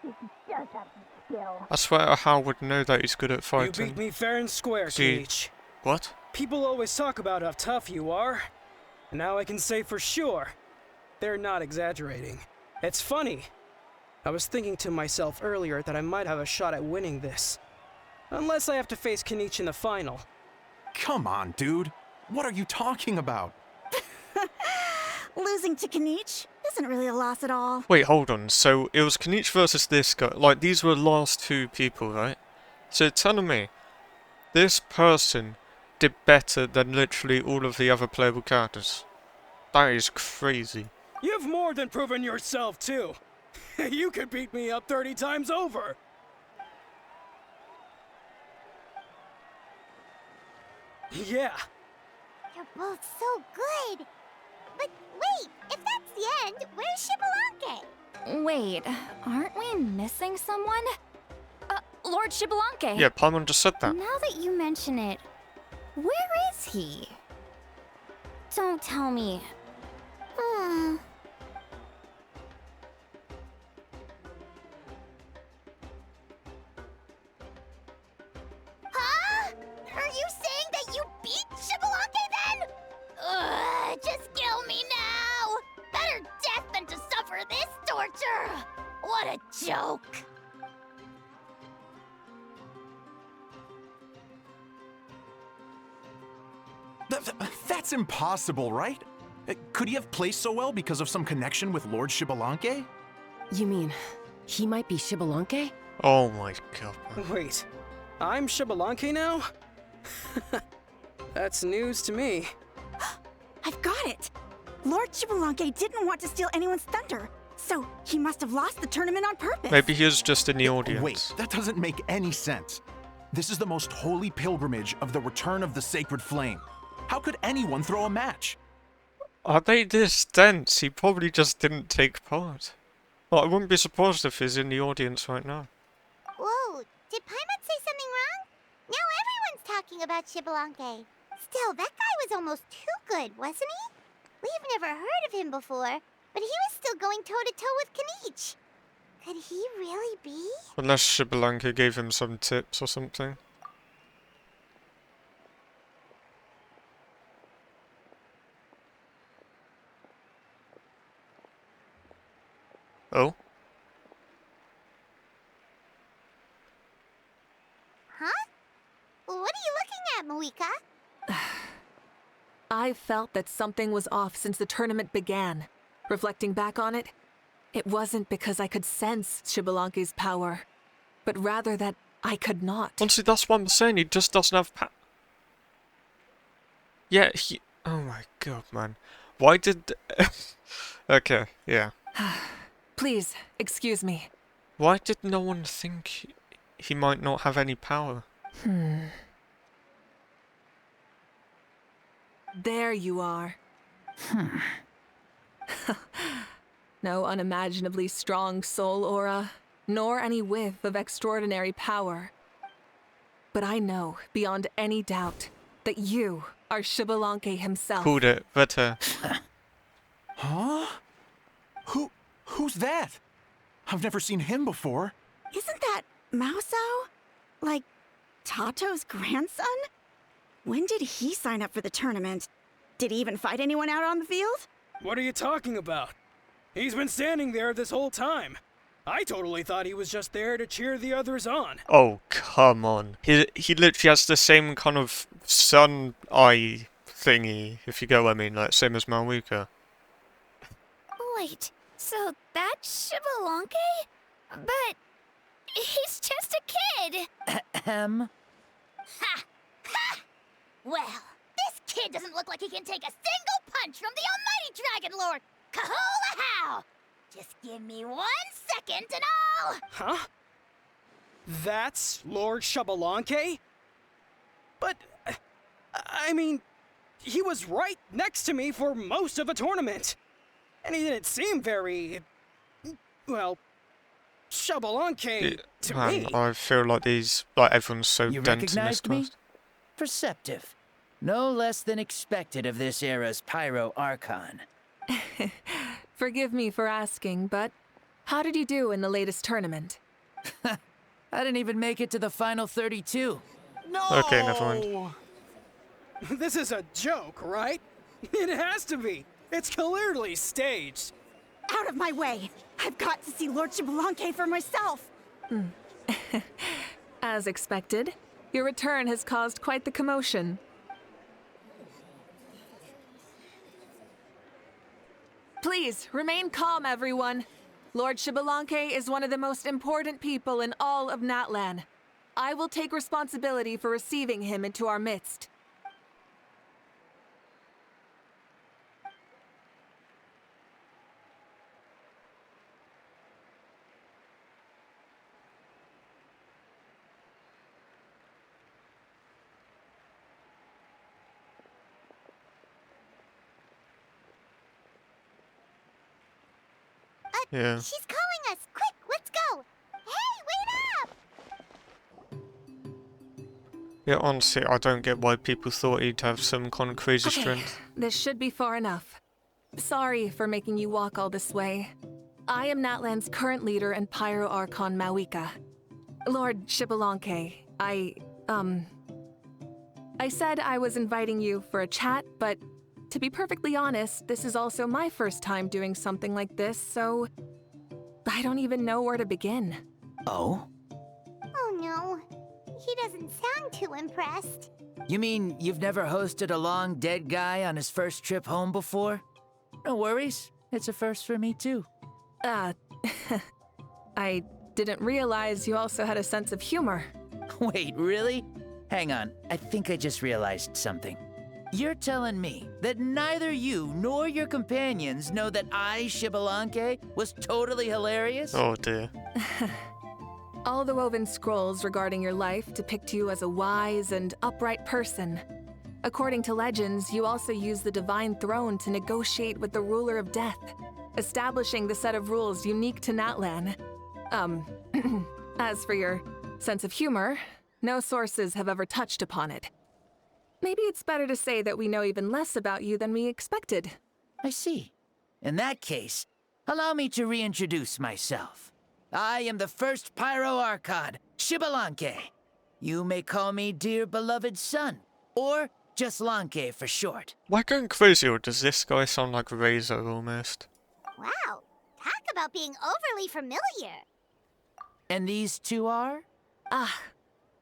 He does have some skill. I swear Hal would know that he's good at You fighting. beat me fair and square, See- Kanich. What? People always talk about how tough you are. And now I can say for sure, they're not exaggerating. It's funny. I was thinking to myself earlier that I might have a shot at winning this. Unless I have to face Kanich in the final. Come on, dude. What are you talking about? Losing to Kanich isn't really a loss at all. Wait, hold on. So it was Kanich versus this guy. Like, these were the last two people, right? So you're telling me this person did better than literally all of the other playable characters? That is crazy. You've more than proven yourself, too. You could beat me up 30 times over. Yeah. You're both so good. But wait, if that's the end, where's Xbalanque? Wait, aren't we missing someone? Lord Xbalanque. Yeah, Paimon just said that. Now that you mention it, where is he? Don't tell me. Huh? Are you saying that you beat Xbalanque then? Just kill me now! Better death than to suffer this torture! What a joke! That's impossible, right? Could he have played so well because of some connection with Lord Xbalanque? You mean, he might be Xbalanque? Oh my god. Wait, I'm Xbalanque now? That's news to me. I've got it! Lord Xbalanque didn't want to steal anyone's thunder, so he must have lost the tournament on purpose. Maybe he was just in the audience. Wait, that doesn't make any sense. This is the most holy pilgrimage of the return of the sacred flame. How could anyone throw a match? Are they this dense? He probably just didn't take part. Well, I wouldn't be surprised if he's in the audience right now. Whoa, did Paimon say something wrong? Now everyone's talking about Xbalanque. Still, that guy was almost too good, wasn't he? We've never heard of him before, but he was still going toe-to-toe with Kanich. Could he really be? Unless Xbalanque gave him some tips or something. Oh? Huh? What are you looking at, Mavuika? I felt that something was off since the tournament began. Reflecting back on it, it wasn't because I could sense Xbalanque's power, but rather that I could not. Honestly, that's what I'm saying. He just doesn't have Yeah, he... Oh my god, man. Why did... Okay, yeah. Please, excuse me. Why did no one think he might not have any power? There you are. No unimaginably strong soul aura, nor any whiff of extraordinary power. But I know, beyond any doubt, that you are Xbalanque himself. Called it, but Huh? Who's that? I've never seen him before. Isn't that Mauso? Like, Tato's grandson? When did he sign up for the tournament? Did he even fight anyone out on the field? What are you talking about? He's been standing there this whole time. I totally thought he was just there to cheer the others on. oh, come on. He literally has the same kind of sun eye thingy, if you get what I mean, like same as Mavuika. Wait, so that's Xbalanque? But he's just a kid. Ha! Ha! Well, this kid doesn't look like he can take a single punch from the almighty Dragon Lord! Kahula how! Just give me 1 second and I'll... Huh? That's Lord Xbalanque? But, I mean, he was right next to me for most of the tournament. And he didn't seem very... well, Xbalanque to Man, me. I feel like everyone's so You dense in this recognized me? class. Perceptive. No less than expected of this era's Pyro Archon. Forgive me for asking, but how did you do in the latest tournament? I didn't even make it to the final 32. No! Okay, never mind. This is a joke, right? It has to be. It's clearly staged. Out of my way! I've got to see Lord Xbalanque for myself! As expected, your return has caused quite the commotion. Please, remain calm, everyone. Lord Xbalanque is one of the most important people in all of Natlan. I will take responsibility for receiving him into our midst. Yeah. She's calling us! Quick, let's go! Hey, wait up! Yeah, honestly, I don't get why people thought he'd have some kind of crazy strength. This should be far enough. Sorry for making you walk all this way. I am Natlan's current leader and Pyro Archon Mavuika. Lord Xbalanque, I said I was inviting you for a chat, but to be perfectly honest, this is also my first time doing something like this, so I don't even know where to begin. Oh? Oh no, he doesn't sound too impressed. You mean you've never hosted a long dead guy on his first trip home before? No worries. It's a first for me, too. I didn't realize you also had a sense of humor. Wait, really? Hang on. I think I just realized something. You're telling me that neither you nor your companions know that I, Xbalanque, was totally hilarious? Oh dear. All the woven scrolls regarding your life depict you as a wise and upright person. According to legends, you also use the Divine Throne to negotiate with the Ruler of Death, establishing the set of rules unique to Natlan. As for your sense of humor, no sources have ever touched upon it. Maybe it's better to say that we know even less about you than we expected. I see. In that case, allow me to reintroduce myself. I am the first Pyro Archon, Xbalanque. You may call me dear beloved son, or just Lanque for short. Am I going crazy, or does this guy sound like Razor almost? Wow, talk about being overly familiar. And these two are?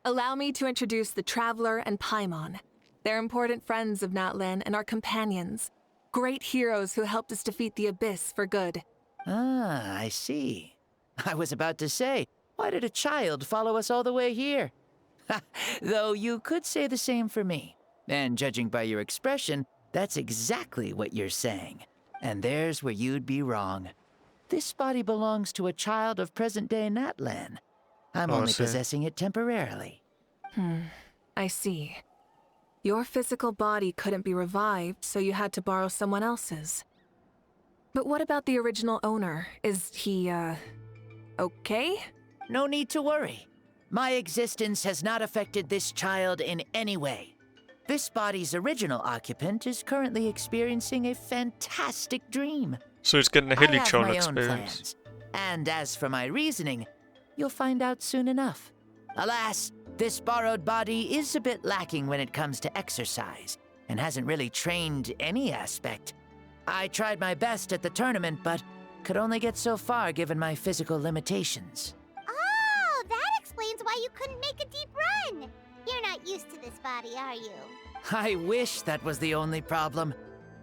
Allow me to introduce the Traveler and Paimon. They're important friends of Natlan and our companions. Great heroes who helped us defeat the Abyss for good. Ah, I see. I was about to say, why did a child follow us all the way here? Though you could say the same for me. And judging by your expression, that's exactly what you're saying. And there's where you'd be wrong. This body belongs to a child of present-day Natlan. I'm only possessing it temporarily. I see. Your physical body couldn't be revived, so you had to borrow someone else's. But what about the original owner? Is he, okay? No need to worry. My existence has not affected this child in any way. This body's original occupant is currently experiencing a fantastic dream. So he's getting a hilly child I have my experience. own plans. And as for my reasoning, you'll find out soon enough. Alas, this borrowed body is a bit lacking when it comes to exercise, and hasn't really trained any aspect. I tried my best at the tournament, but could only get so far given my physical limitations. Oh, that explains why you couldn't make a deep run. You're not used to this body, are you? I wish that was the only problem.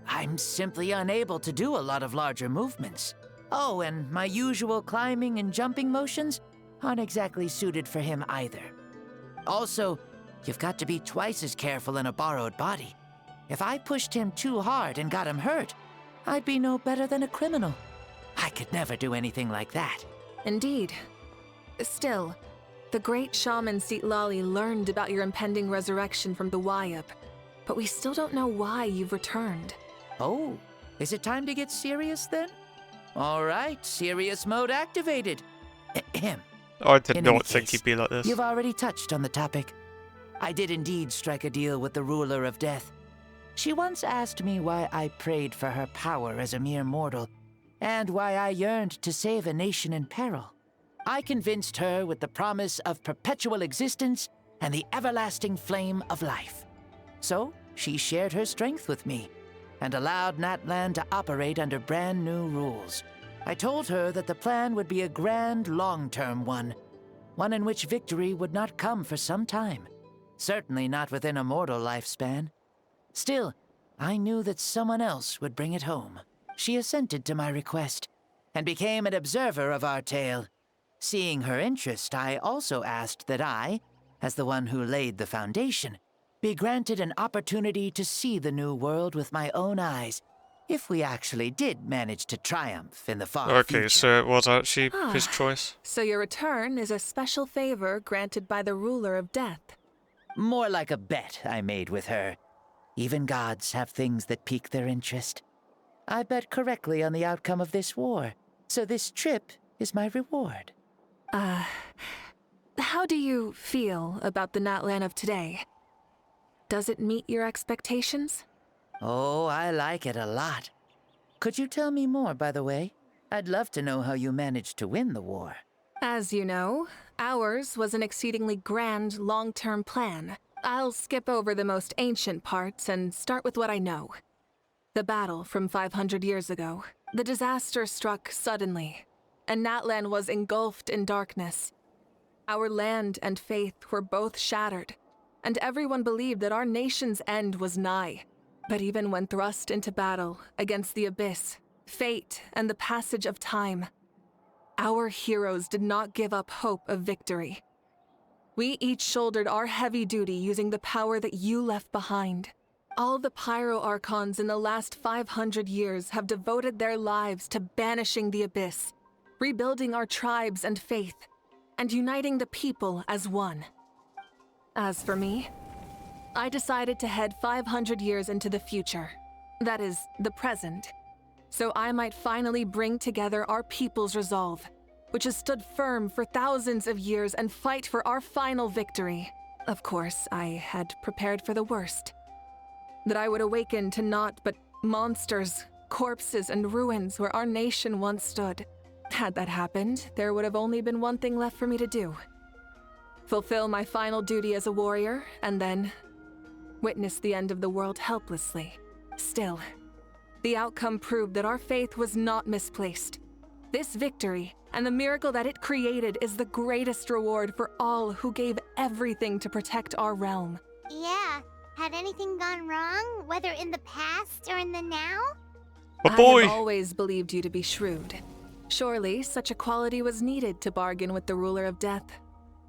I'm simply unable to do a lot of larger movements. Oh, and my usual climbing and jumping motions aren't exactly suited for him either. Also, you've got to be twice as careful in a borrowed body. If I pushed him too hard and got him hurt, I'd be no better than a criminal. I could never do anything like that. Indeed. Still, the great shaman Seatlali learned about your impending resurrection from the Wayup, but we still don't know why you've returned. Oh, is it time to get serious then? All right, serious mode activated. Ahem. I did In not any think case, he'd be like this. You've already touched on the topic. I did indeed strike a deal with the ruler of death. She once asked me why I prayed for her power as a mere mortal, and why I yearned to save a nation in peril. I convinced her with the promise of perpetual existence and the everlasting flame of life. So she shared her strength with me, and allowed Natlan to operate under brand new rules. I told her that the plan would be a grand, long-term one in which victory would not come for some time. Certainly not within a mortal lifespan. Still, I knew that someone else would bring it home. She assented to my request, and became an observer of our tale. Seeing her interest, I also asked that I, as the one who laid the foundation, be granted an opportunity to see the new world with my own eyes, if we actually did manage to triumph in the far future. Okay, so it was actually his choice. So your return is a special favor granted by the ruler of death. More like a bet I made with her. Even gods have things that pique their interest. I bet correctly on the outcome of this war, so this trip is my reward. How do you feel about the Natlan of today? Does it meet your expectations? Oh, I like it a lot. Could you tell me more, by the way? I'd love to know how you managed to win the war. As you know, ours was an exceedingly grand, long-term plan. I'll skip over the most ancient parts and start with what I know. The battle from 500 years ago. The disaster struck suddenly, and Natlan was engulfed in darkness. Our land and faith were both shattered, and everyone believed that our nation's end was nigh. But even when thrust into battle against the Abyss, fate, and the passage of time, our heroes did not give up hope of victory. We each shouldered our heavy duty using the power that you left behind. All the Pyro Archons in the last 500 years have devoted their lives to banishing the Abyss, rebuilding our tribes and faith, and uniting the people as one. As for me, I decided to head 500 years into the future, that is, the present, so I might finally bring together our people's resolve, which has stood firm for thousands of years, and fight for our final victory. Of course, I had prepared for the worst. That I would awaken to naught but monsters, corpses, and ruins where our nation once stood. Had that happened, there would have only been one thing left for me to do. Fulfill my final duty as a warrior, and then witness the end of the world helplessly. Still, the outcome proved that our faith was not misplaced. This victory, and the miracle that it created, is the greatest reward for all who gave everything to protect our realm. Yeah. Had anything gone wrong, whether in the past or in the now? Oh boy! I have always believed you to be shrewd. Surely, such a quality was needed to bargain with the ruler of death,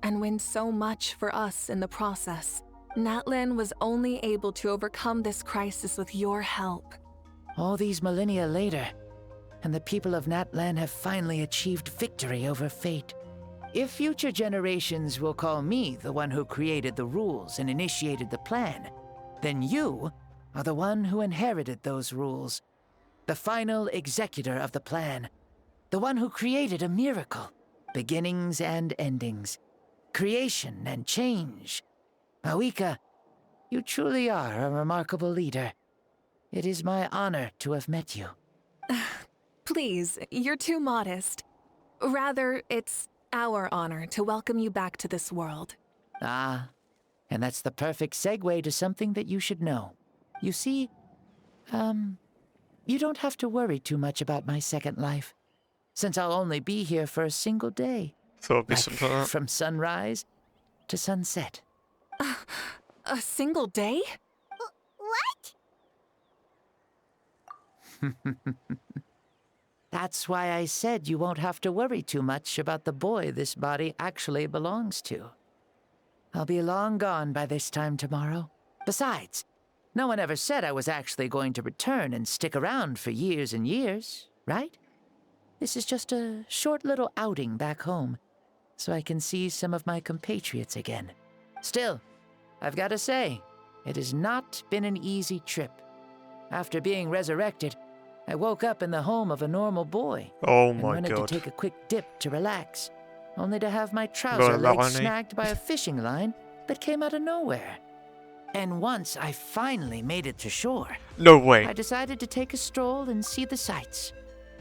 and win so much for us in the process. Natlan was only able to overcome this crisis with your help. All these millennia later, and the people of Natlan have finally achieved victory over fate. If future generations will call me the one who created the rules and initiated the plan, then you are the one who inherited those rules. The final executor of the plan. The one who created a miracle. Beginnings and endings. Creation and change. Mavuika, you truly are a remarkable leader. It is my honor to have met you. Please, you're too modest. Rather, it's our honor to welcome you back to this world. Ah, and that's the perfect segue to something that you should know. You see, you don't have to worry too much about my second life, since I'll only be here for a single day. Thought it'd be Like, something like that. from sunrise to sunset. A single day? What? That's why I said you won't have to worry too much about the boy this body actually belongs to. I'll be long gone by this time tomorrow. Besides, no one ever said I was actually going to return and stick around for years and years, right? This is just a short little outing back home, so I can see some of my compatriots again. Still, I've got to say, it has not been an easy trip. After being resurrected, I woke up in the home of a normal boy. Oh and my wanted god. to take a quick dip to relax, only to have my trouser leg irony. snagged by a fishing line that came out of nowhere. And once I finally made it to shore, No way. I decided to take a stroll and see the sights,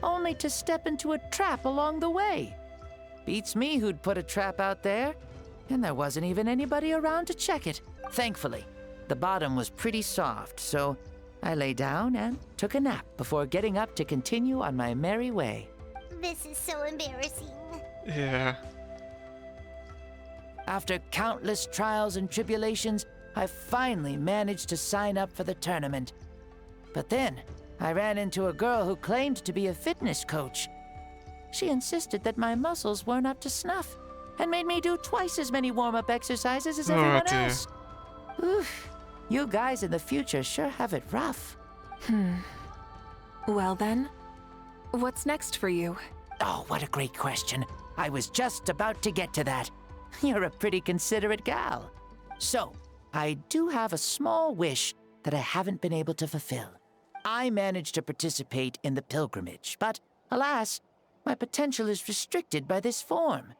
only to step into a trap along the way. Beats me who'd put a trap out there, and there wasn't even anybody around to check it. Thankfully, the bottom was pretty soft, so I lay down and took a nap before getting up to continue on my merry way. This is so embarrassing. Yeah. After countless trials and tribulations, I finally managed to sign up for the tournament. But then, I ran into a girl who claimed to be a fitness coach. She insisted that my muscles weren't up to snuff, and made me do twice as many warm-up exercises as everyone dear. else. Oof, you guys in the future sure have it rough. Well then, what's next for you? Oh, what a great question. I was just about to get to that. You're a pretty considerate gal. So, I do have a small wish that I haven't been able to fulfill. I managed to participate in the pilgrimage, but alas, my potential is restricted by this form.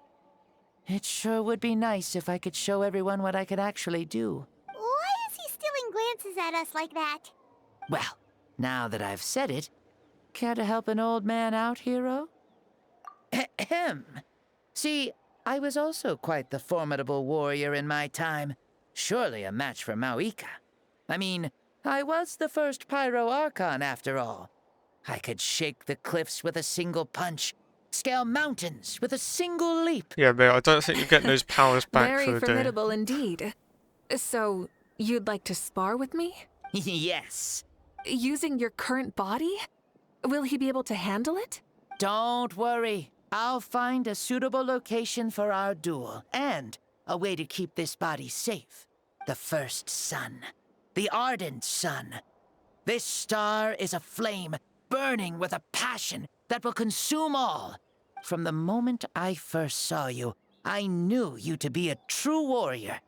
It sure would be nice if I could show everyone what I can actually do. Why is he stealing glances at us like that? Well, now that I've said it, care to help an old man out, hero? Ahem. See, I was also quite the formidable warrior in my time. Surely a match for Mavuika. I mean, I was the first Pyro Archon after all. I could shake the cliffs with a single punch, scale mountains with a single leap. Yeah, mate, I don't think you're getting those powers back Very for the day. formidable indeed. So, you'd like to spar with me? Yes. Using your current body? Will he be able to handle it? Don't worry. I'll find a suitable location for our duel, and a way to keep this body safe. The first sun. The ardent sun. This star is a flame, burning with a passion that will consume all. From the moment I first saw you, I knew you to be a true warrior.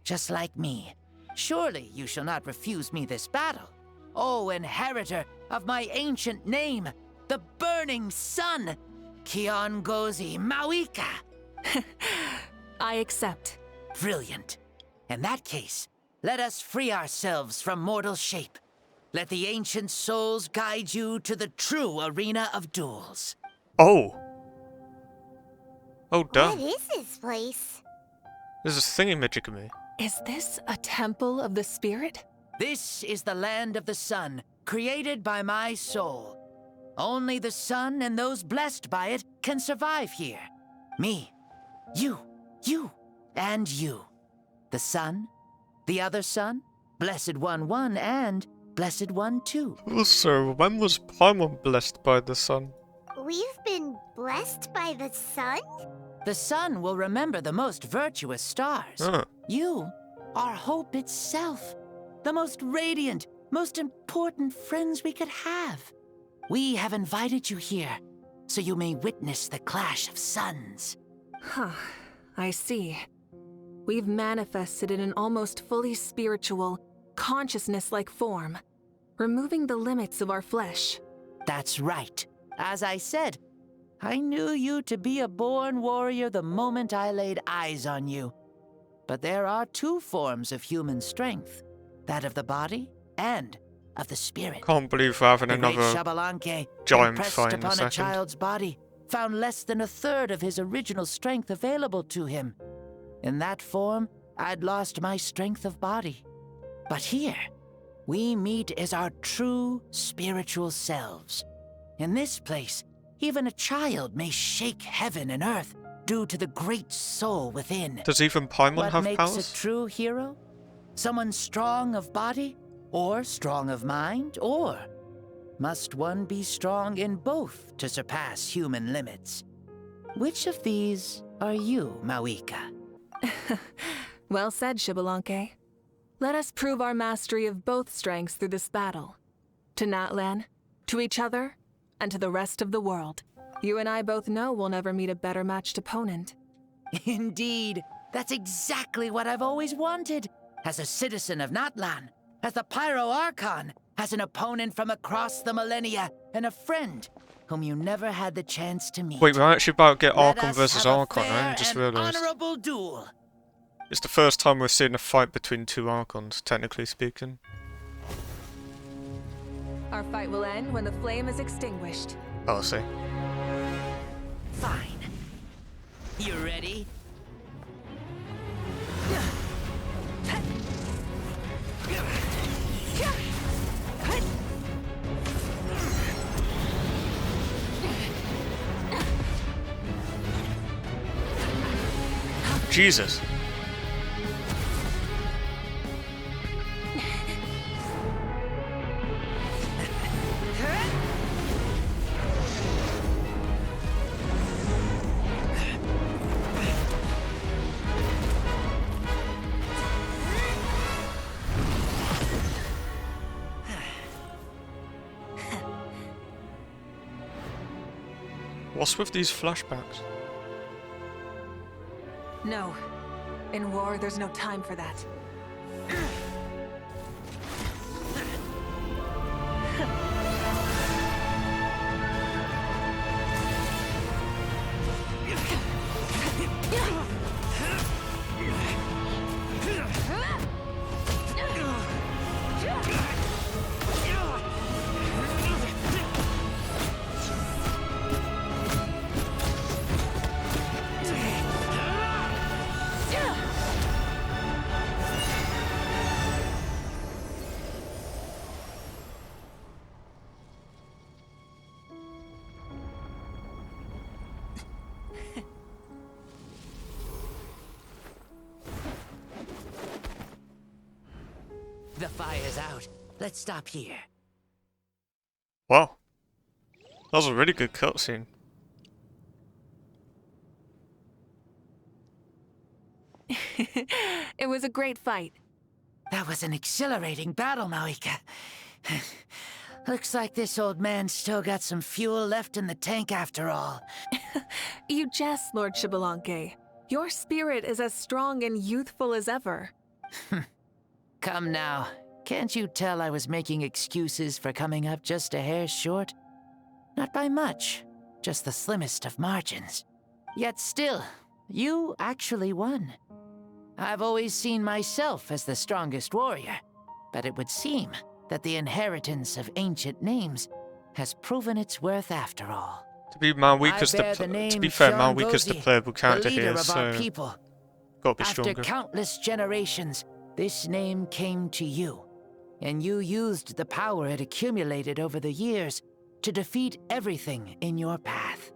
Just like me. Surely you shall not refuse me this battle. O inheritor of my ancient name, the burning sun, Kiongozi Mavuika. I accept. Brilliant. In that case, let us free ourselves from mortal shape. Let the ancient souls guide you to the true arena of duels. Oh. Oh, damn. What is this place? There's a thingy-majig me. Is this a temple of the spirit? This is the land of the sun, created by my soul. Only the sun and those blessed by it can survive here. Me, you, and you. The sun, the other sun, Blessed One 1, and Blessed One 2. Also, when was Paimon blessed by the sun? We've been blessed by the sun? The sun will remember the most virtuous stars. You are hope itself. The most radiant, most important friends we could have. We have invited you here, so you may witness the clash of suns. Huh, I see. We've manifested in an almost fully spiritual, consciousness-like form, removing the limits of our flesh. That's right. As I said, I knew you to be a born warrior the moment I laid eyes on you. But there are two forms of human strength, that of the body and of the spirit. Can't believe we're having the another great Xbalanque, giant impressed fight in a upon a second. child's body, found less than a third of his original strength available to him. In that form, I'd lost my strength of body. But here, we meet as our true spiritual selves. In this place, even a child may shake heaven and earth due to the great soul within. Does even Paimon have What powers? makes a true hero? Someone strong of body, or strong of mind, or must one be strong in both to surpass human limits? Which of these are you, Mavuika? Well said, Xbalanque. Let us prove our mastery of both strengths through this battle. To Natlan, to each other, and to the rest of the world. You and I both know we'll never meet a better matched opponent. Indeed, that's exactly what I've always wanted. As a citizen of Natlan, as the Pyro Archon, as an opponent from across the millennia, and a friend whom you never had the chance to meet. Wait, we're actually about to get Let Archon us versus have a Archon, fair I just and realised. honorable duel. It's the first time we're seeing a fight between two Archons, technically speaking. Our fight will end when the flame is extinguished. Oh, I see. Fine. You ready? Jesus. What's with these flashbacks? No. In war, there's no time for that. The fire's out. Let's stop here. Wow. That was a really good cutscene. It was a great fight. That was an exhilarating battle, Mavuika. Looks like this old man's still got some fuel left in the tank after all. You jest, Lord Xbalanque. Your spirit is as strong and youthful as ever. Come now. Can't you tell I was making excuses for coming up just a hair short? Not by much, just the slimmest of margins. Yet still, you actually won. I've always seen myself as the strongest warrior, but it would seem that the inheritance of ancient names has proven its worth after all. To be Mavuika's I bear the to name be fair, Sean Mavuika's the Gozi, playable the character leader here, of our so people. gotta be After stronger. countless generations, this name came to you, and you used the power it accumulated over the years to defeat everything in your path.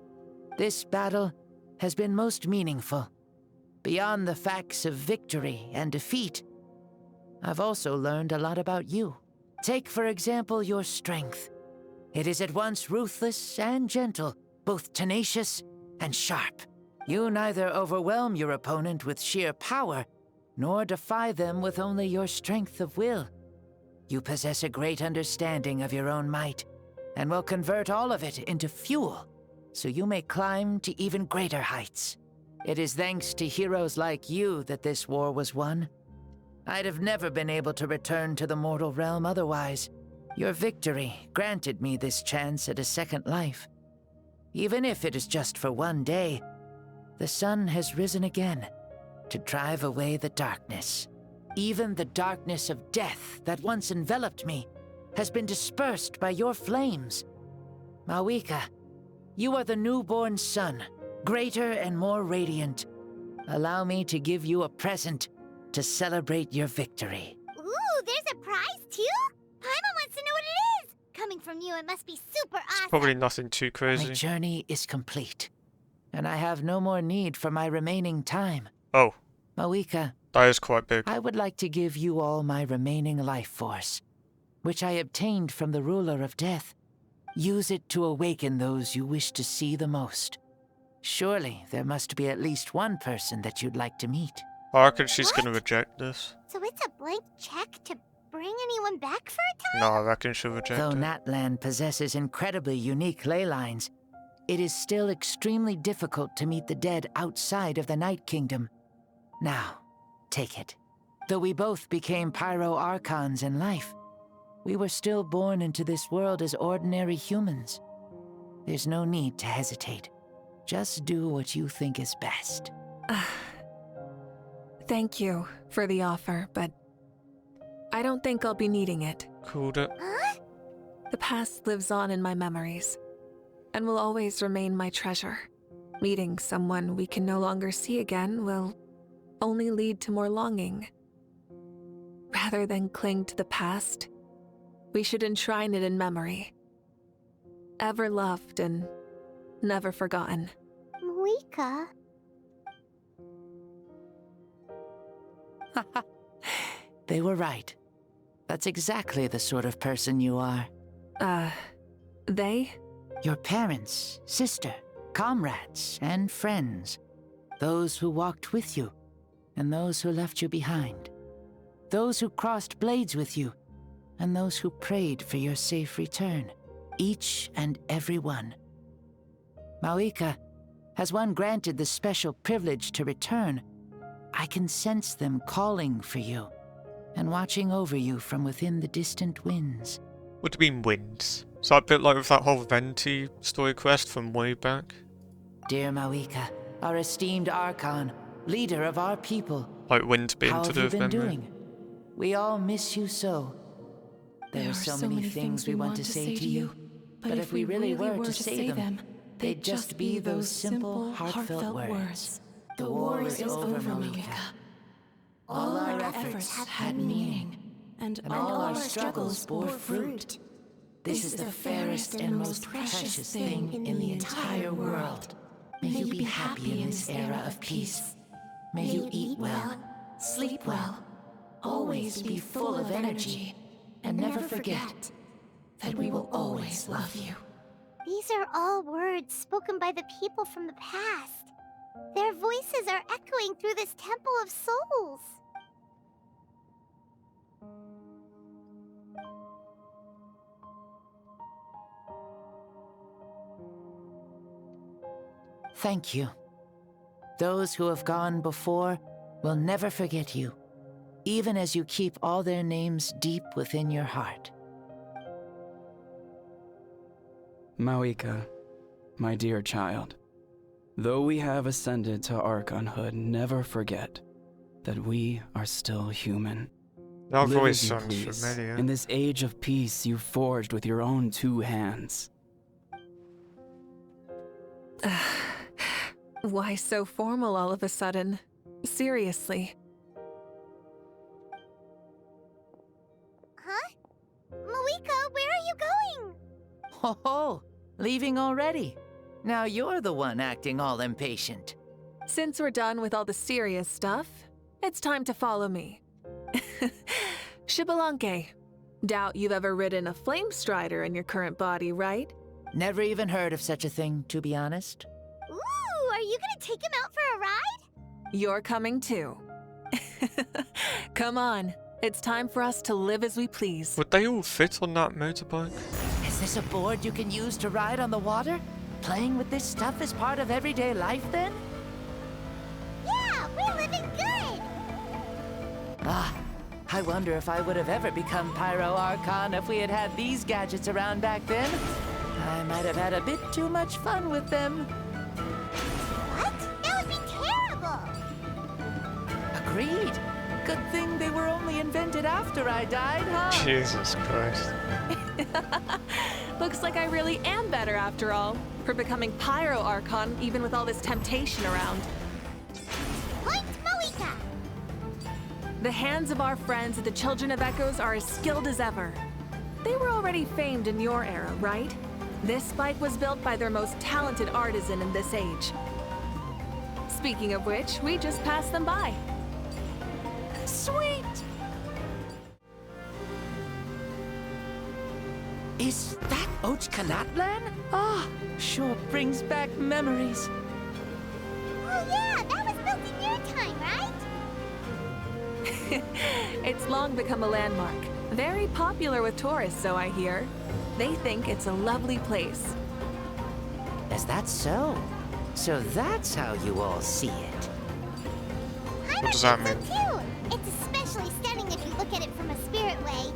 This battle has been most meaningful. Beyond the facts of victory and defeat, I've also learned a lot about you. Take, for example, your strength. It is at once ruthless and gentle, both tenacious and sharp. You neither overwhelm your opponent with sheer power, nor defy them with only your strength of will. You possess a great understanding of your own might, and will convert all of it into fuel, so you may climb to even greater heights. It is thanks to heroes like you that this war was won. I'd have never been able to return to the mortal realm otherwise. Your victory granted me this chance at a second life. Even if it is just for one day, the sun has risen again to drive away the darkness. Even the darkness of death that once enveloped me has been dispersed by your flames. Mavuika, you are the newborn sun, greater and more radiant. Allow me to give you a present to celebrate your victory. Ooh, there's a prize too? Paimon wants to know what it is! Coming from you, it must be super awesome. Probably nothing too crazy. My journey is complete, and I have no more need for my remaining time. Oh. Mavuika, that is quite big. I would like to give you all my remaining life force, which I obtained from the ruler of death. Use it to awaken those you wish to see the most. Surely there must be at least one person that you'd like to meet. I reckon she's gonna reject this. So it's a blank check to bring anyone back for a time? No, I reckon she'll reject Though it. Natlan possesses incredibly unique ley lines, it is still extremely difficult to meet the dead outside of the Night Kingdom. Now, take it. Though we both became Pyro Archons in life, we were still born into this world as ordinary humans. There's no need to hesitate. Just do what you think is best. Thank you for the offer, but I don't think I'll be needing it. Called it. Huh? The past lives on in my memories, and will always remain my treasure. Meeting someone we can no longer see again will only lead to more longing. Rather than cling to the past, we should enshrine it in memory. Ever loved and never forgotten. Mavuika. They were right. That's exactly the sort of person you are. They? Your parents, sister, comrades, and friends. Those who walked with you, and those who left you behind. Those who crossed blades with you, and those who prayed for your safe return. Each and every one. Mavuika, as one granted the special privilege to return, I can sense them calling for you, and watching over you from within the distant winds. What do you mean, winds? Is that a bit like with that whole Venti story quest from way back? Dear Mavuika, our esteemed Archon, leader of our people. Like wind being How to have do you with been memory? doing? We all miss you so. There are so many things we want to say to you, but if we really were to say them, they'd just be those simple, heartfelt words. The war is over, Mavuika. All our efforts had meaning, and all our struggles bore fruit. This is the fairest and most precious thing in the entire world. May you be happy in this era of peace. May you eat well, sleep well, always be full of energy, and never forget that we will always love you. These are all words spoken by the people from the past. Their voices are echoing through this Temple of Souls. Thank you. Those who have gone before will never forget you, even as you keep all their names deep within your heart. Mavuika, my dear child, though we have ascended to Archonhood, never forget that we are still human. That Live voice as you sounds please, familiar. in this age of peace you forged with your own 2 hands. Why so formal all of a sudden? Seriously. Huh? Mavuika, where are you going? Ho ho! Leaving already? Now you're the one acting all impatient. Since we're done with all the serious stuff, it's time to follow me. Xbalanque. Doubt you've ever ridden a flame strider in your current body, right? Never even heard of such a thing, to be honest. Ooh, are you gonna take him out for a ride? You're coming too. Come on. It's time for us to live as we please. Would they all fit on that motorbike? Is this a board you can use to ride on the water? Playing with this stuff is part of everyday life, then? Yeah, we're living good! Ah, I wonder if I would have ever become Pyro Archon if we had had these gadgets around back then. I might have had a bit too much fun with them. What? That would be terrible! Agreed. Good thing they were only invented after I died, huh? Jesus Christ. Looks like I really am better after all, for becoming Pyro Archon even with all this temptation around. Point Mavuika! The hands of our friends at the Children of Echoes are as skilled as ever. They were already famed in your era, right? This bike was built by their most talented artisan in this age. Speaking of which, we just passed them by. Sweet! Is that Xbalanque? Ah, sure brings back memories. Oh yeah, that was built in your time, right? It's long become a landmark. Very popular with tourists, so I hear. They think it's a lovely place. Is that so? So that's how you all see it. What does that mean? Too. It's especially stunning if you look at it from a spirit way.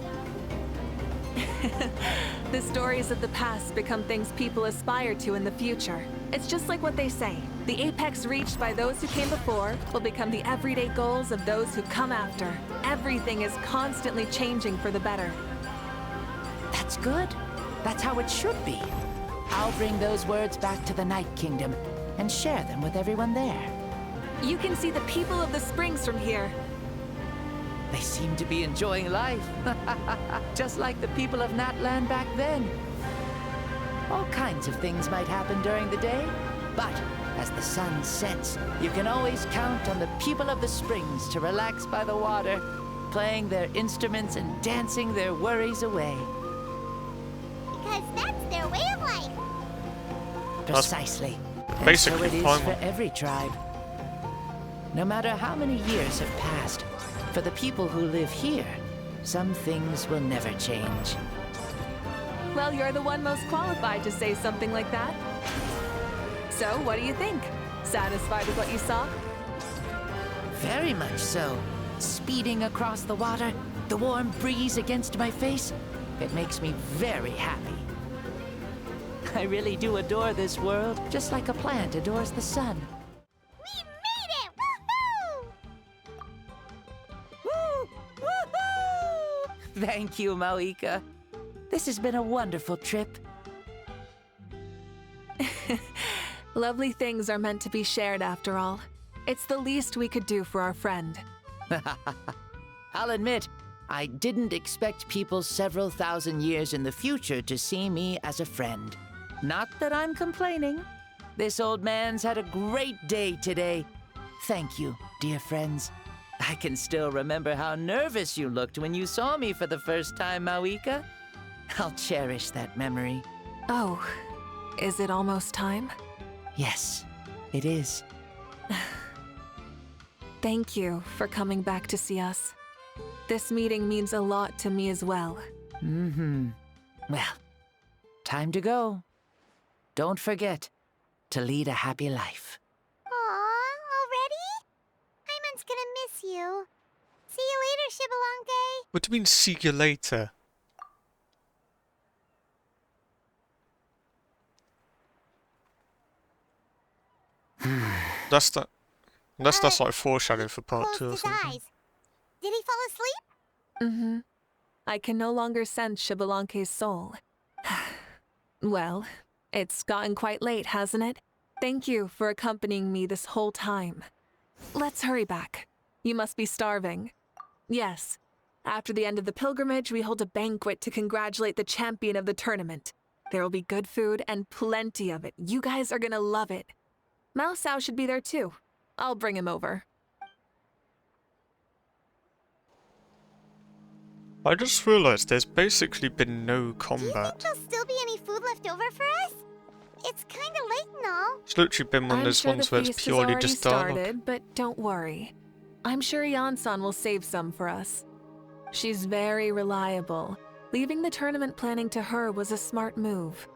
The stories of the past become things people aspire to in the future. It's just like what they say. The apex reached by those who came before will become the everyday goals of those who come after. Everything is constantly changing for the better. That's good. That's how it should be. I'll bring those words back to the Night Kingdom and share them with everyone there. You can see the people of the Springs from here. They seem to be enjoying life. Just like the people of Natland back then. All kinds of things might happen during the day, but as the sun sets, you can always count on the people of the Springs to relax by the water, playing their instruments and dancing their worries away. Because that's their way of life. Precisely. Basically, and so it is fine. for every tribe. No matter how many years have passed, for the people who live here, some things will never change. Well, you're the one most qualified to say something like that. So, what do you think? Satisfied with what you saw? Very much so. Speeding across the water, the warm breeze against my face, it makes me very happy. I really do adore this world, just like a plant adores the sun. We made it! Woohoo! Woo! Woohoo! Thank you, Mavuika. This has been a wonderful trip. Lovely things are meant to be shared after all. It's the least we could do for our friend. I'll admit, I didn't expect people several thousand years in the future to see me as a friend. Not that I'm complaining. This old man's had a great day today. Thank you, dear friends. I can still remember how nervous you looked when you saw me for the first time, Mavuika. I'll cherish that memory. Oh, is it almost time? Yes, it is. Thank you for coming back to see us. This meeting means a lot to me as well. Mm-hmm. Well, time to go. Don't forget to lead a happy life. Aw, already? Hyman's gonna miss you. See you later, Xbalanque. What do you mean, see you later? That's like foreshadowing for part 2 or His something. eyes. Did he fall asleep? Mm-hmm. I can no longer sense Xbalanque's soul. Well, it's gotten quite late, hasn't it? Thank you for accompanying me this whole time. Let's hurry back. You must be starving. Yes. After the end of the pilgrimage, we hold a banquet to congratulate the champion of the tournament. There will be good food and plenty of it. You guys are gonna love it. Mao Sao should be there too. I'll bring him over. I just realized there's basically been no combat. There'll still be any food left over for us? It's kinda late and all. It's literally been one of those ones where it's purely just dialogue. Started, but don't worry. I'm sure Yan-san will save some for us. She's very reliable. Leaving the tournament planning to her was a smart move.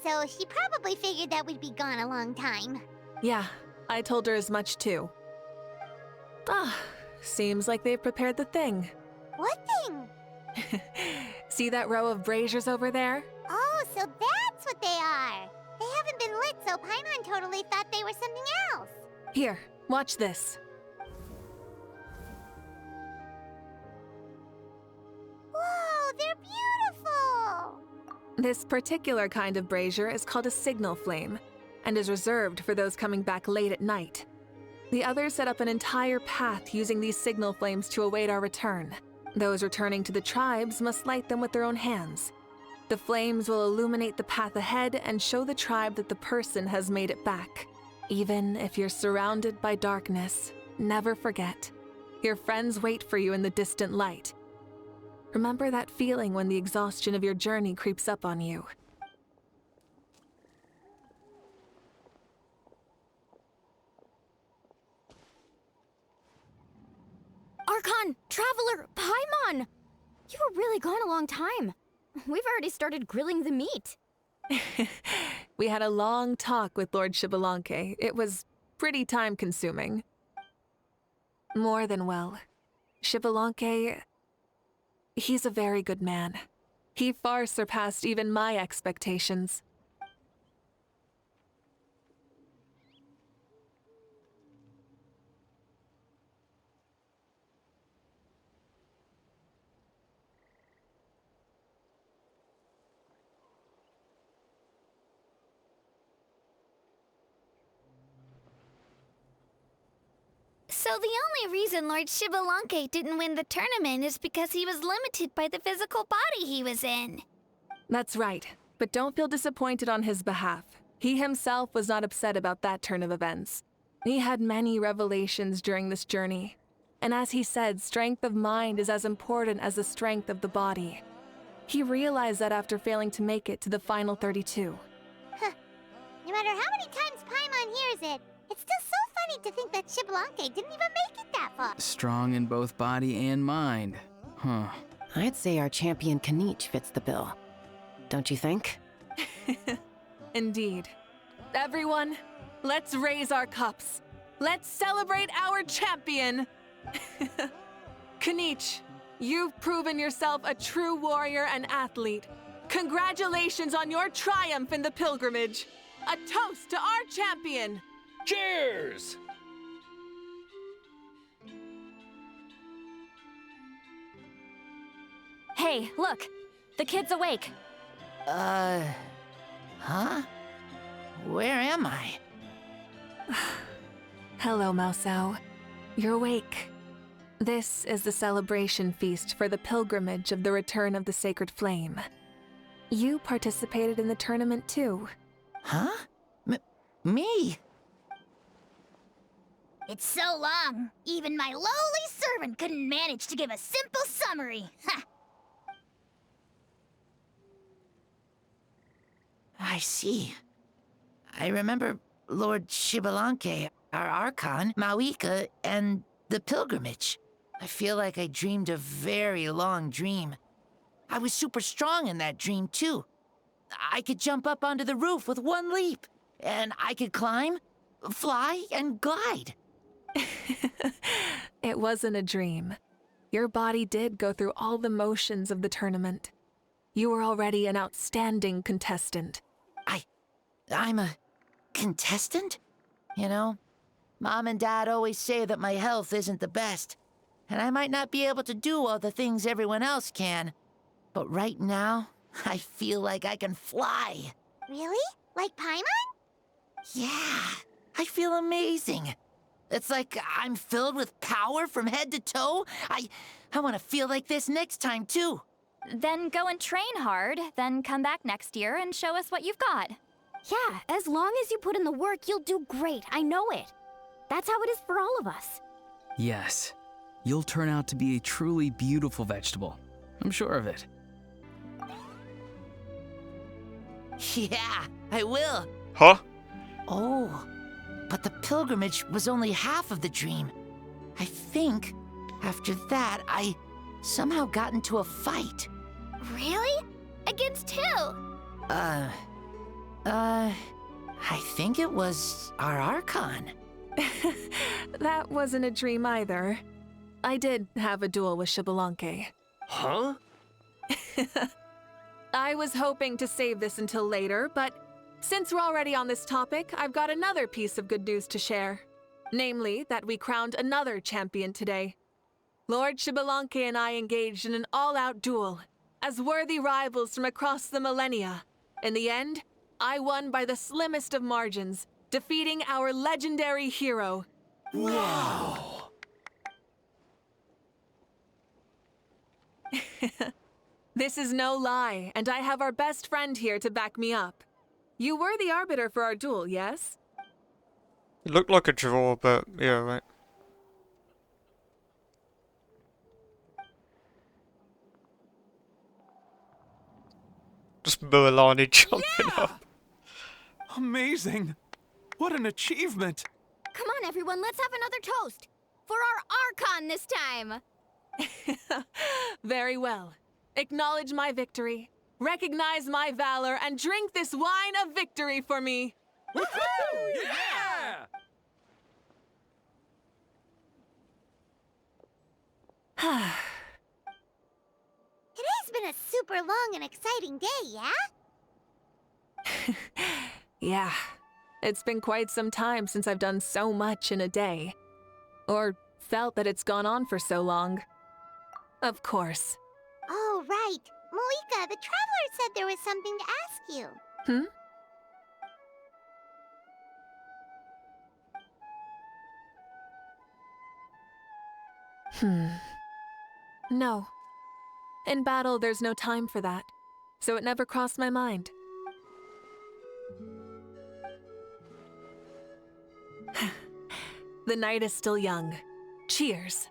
So she probably figured that we'd be gone a long time. Yeah, I told her as much too. Seems like they've prepared the thing. What thing? See that row of braziers over there? Oh, so that's what they are. They haven't been lit, so Paimon totally thought they were something else. Here, watch this. Whoa, they're beautiful! This particular kind of brazier is called a signal flame, and is reserved for those coming back late at night. The others set up an entire path using these signal flames to await our return. Those returning to the tribes must light them with their own hands. The flames will illuminate the path ahead and show the tribe that the person has made it back. Even if you're surrounded by darkness, never forget. Your friends wait for you in the distant light. Remember that feeling when the exhaustion of your journey creeps up on you. Archon! Traveler! Paimon! You were really gone a long time. We've already started grilling the meat. We had a long talk with Lord Xbalanque. It was pretty time-consuming. More than well. Xbalanque... he's a very good man. He far surpassed even my expectations. So the only reason Lord Xbalanque didn't win the tournament is because he was limited by the physical body he was in. That's right, but don't feel disappointed on his behalf. He himself was not upset about that turn of events. He had many revelations during this journey. And as he said, strength of mind is as important as the strength of the body. He realized that after failing to make it to the final 32. No matter how many times Paimon hears it, it's still so funny to think that Xbalanque didn't even make it that far. Strong in both body and mind. Huh. I'd say our champion Kanich fits the bill. Don't you think? Indeed. Everyone, let's raise our cups. Let's celebrate our champion! Kanich, you've proven yourself a true warrior and athlete. Congratulations on your triumph in the pilgrimage. A toast to our champion! Cheers! Hey, look! The kid's awake. Huh? Where am I? Hello, Mao Sao. You're awake. This is the celebration feast for the pilgrimage of the return of the sacred flame. You participated in the tournament too. Huh? Me? It's so long, even my lowly servant couldn't manage to give a simple summary. Ha! I see. I remember Lord Xbalanque, our Archon, Mavuika, and the pilgrimage. I feel like I dreamed a very long dream. I was super strong in that dream, too. I could jump up onto the roof with one leap, and I could climb, fly, and glide. It wasn't a dream. Your body did go through all the motions of the tournament. You were already an outstanding contestant. I'm a contestant? You know, Mom and Dad always say that my health isn't the best, and I might not be able to do all the things everyone else can. But right now, I feel like I can fly. Really? Like Paimon? Yeah, I feel amazing. It's like I'm filled with power from head to toe. I want to feel like this next time, too. Then go and train hard, then come back next year and show us what you've got. Yeah, as long as you put in the work, you'll do great. I know it. That's how it is for all of us. Yes, you'll turn out to be a truly beautiful vegetable. I'm sure of it. Yeah, I will. Huh? Oh, but the pilgrimage was only half of the dream. I think after that, I somehow got into a fight. Really? Against who? I think it was our Archon. That wasn't a dream either. I did have a duel with Xbalanque. Huh? I was hoping to save this until later, but since we're already on this topic, I've got another piece of good news to share. Namely, that we crowned another champion today. Lord Xbalanque and I engaged in an all-out duel, as worthy rivals from across the millennia. In the end, I won by the slimmest of margins, defeating our legendary hero. Wow! This is no lie, and I have our best friend here to back me up. You were the arbiter for our duel, yes? It looked like a draw, but yeah, right. Just Mualani jumping up. Amazing! What an achievement! Come on, everyone, let's have another toast. For our Archon this time. Very well. Acknowledge my victory, recognize my valor, and drink this wine of victory for me. Woohoo! Yeah! Today's been a super long and exciting day, yeah? Yeah, it's been quite some time since I've done so much in a day. Or felt that it's gone on for so long. Of course. Oh, right. Mavuika, the Traveler said there was something to ask you. No. In battle, there's no time for that, so it never crossed my mind. The night is still young. Cheers.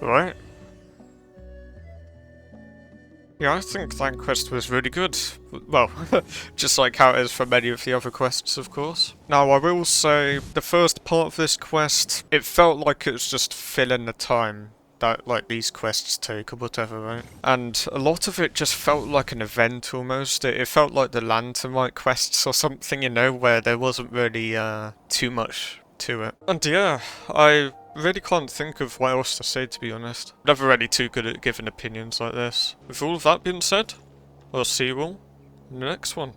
Right. Yeah, I think that quest was really good. Well, just like how it is for many of the other quests, of course. Now, I will say, the first part of this quest, it felt like it was just filling the time that, like, these quests take or whatever, right? And a lot of it just felt like an event, almost. It felt like the Lanternite quests or something, you know, where there wasn't really, too much to it. And yeah, I really can't think of what else to say, to be honest. Never really too good at giving opinions like this. With all of that being said, I'll see you all in the next one.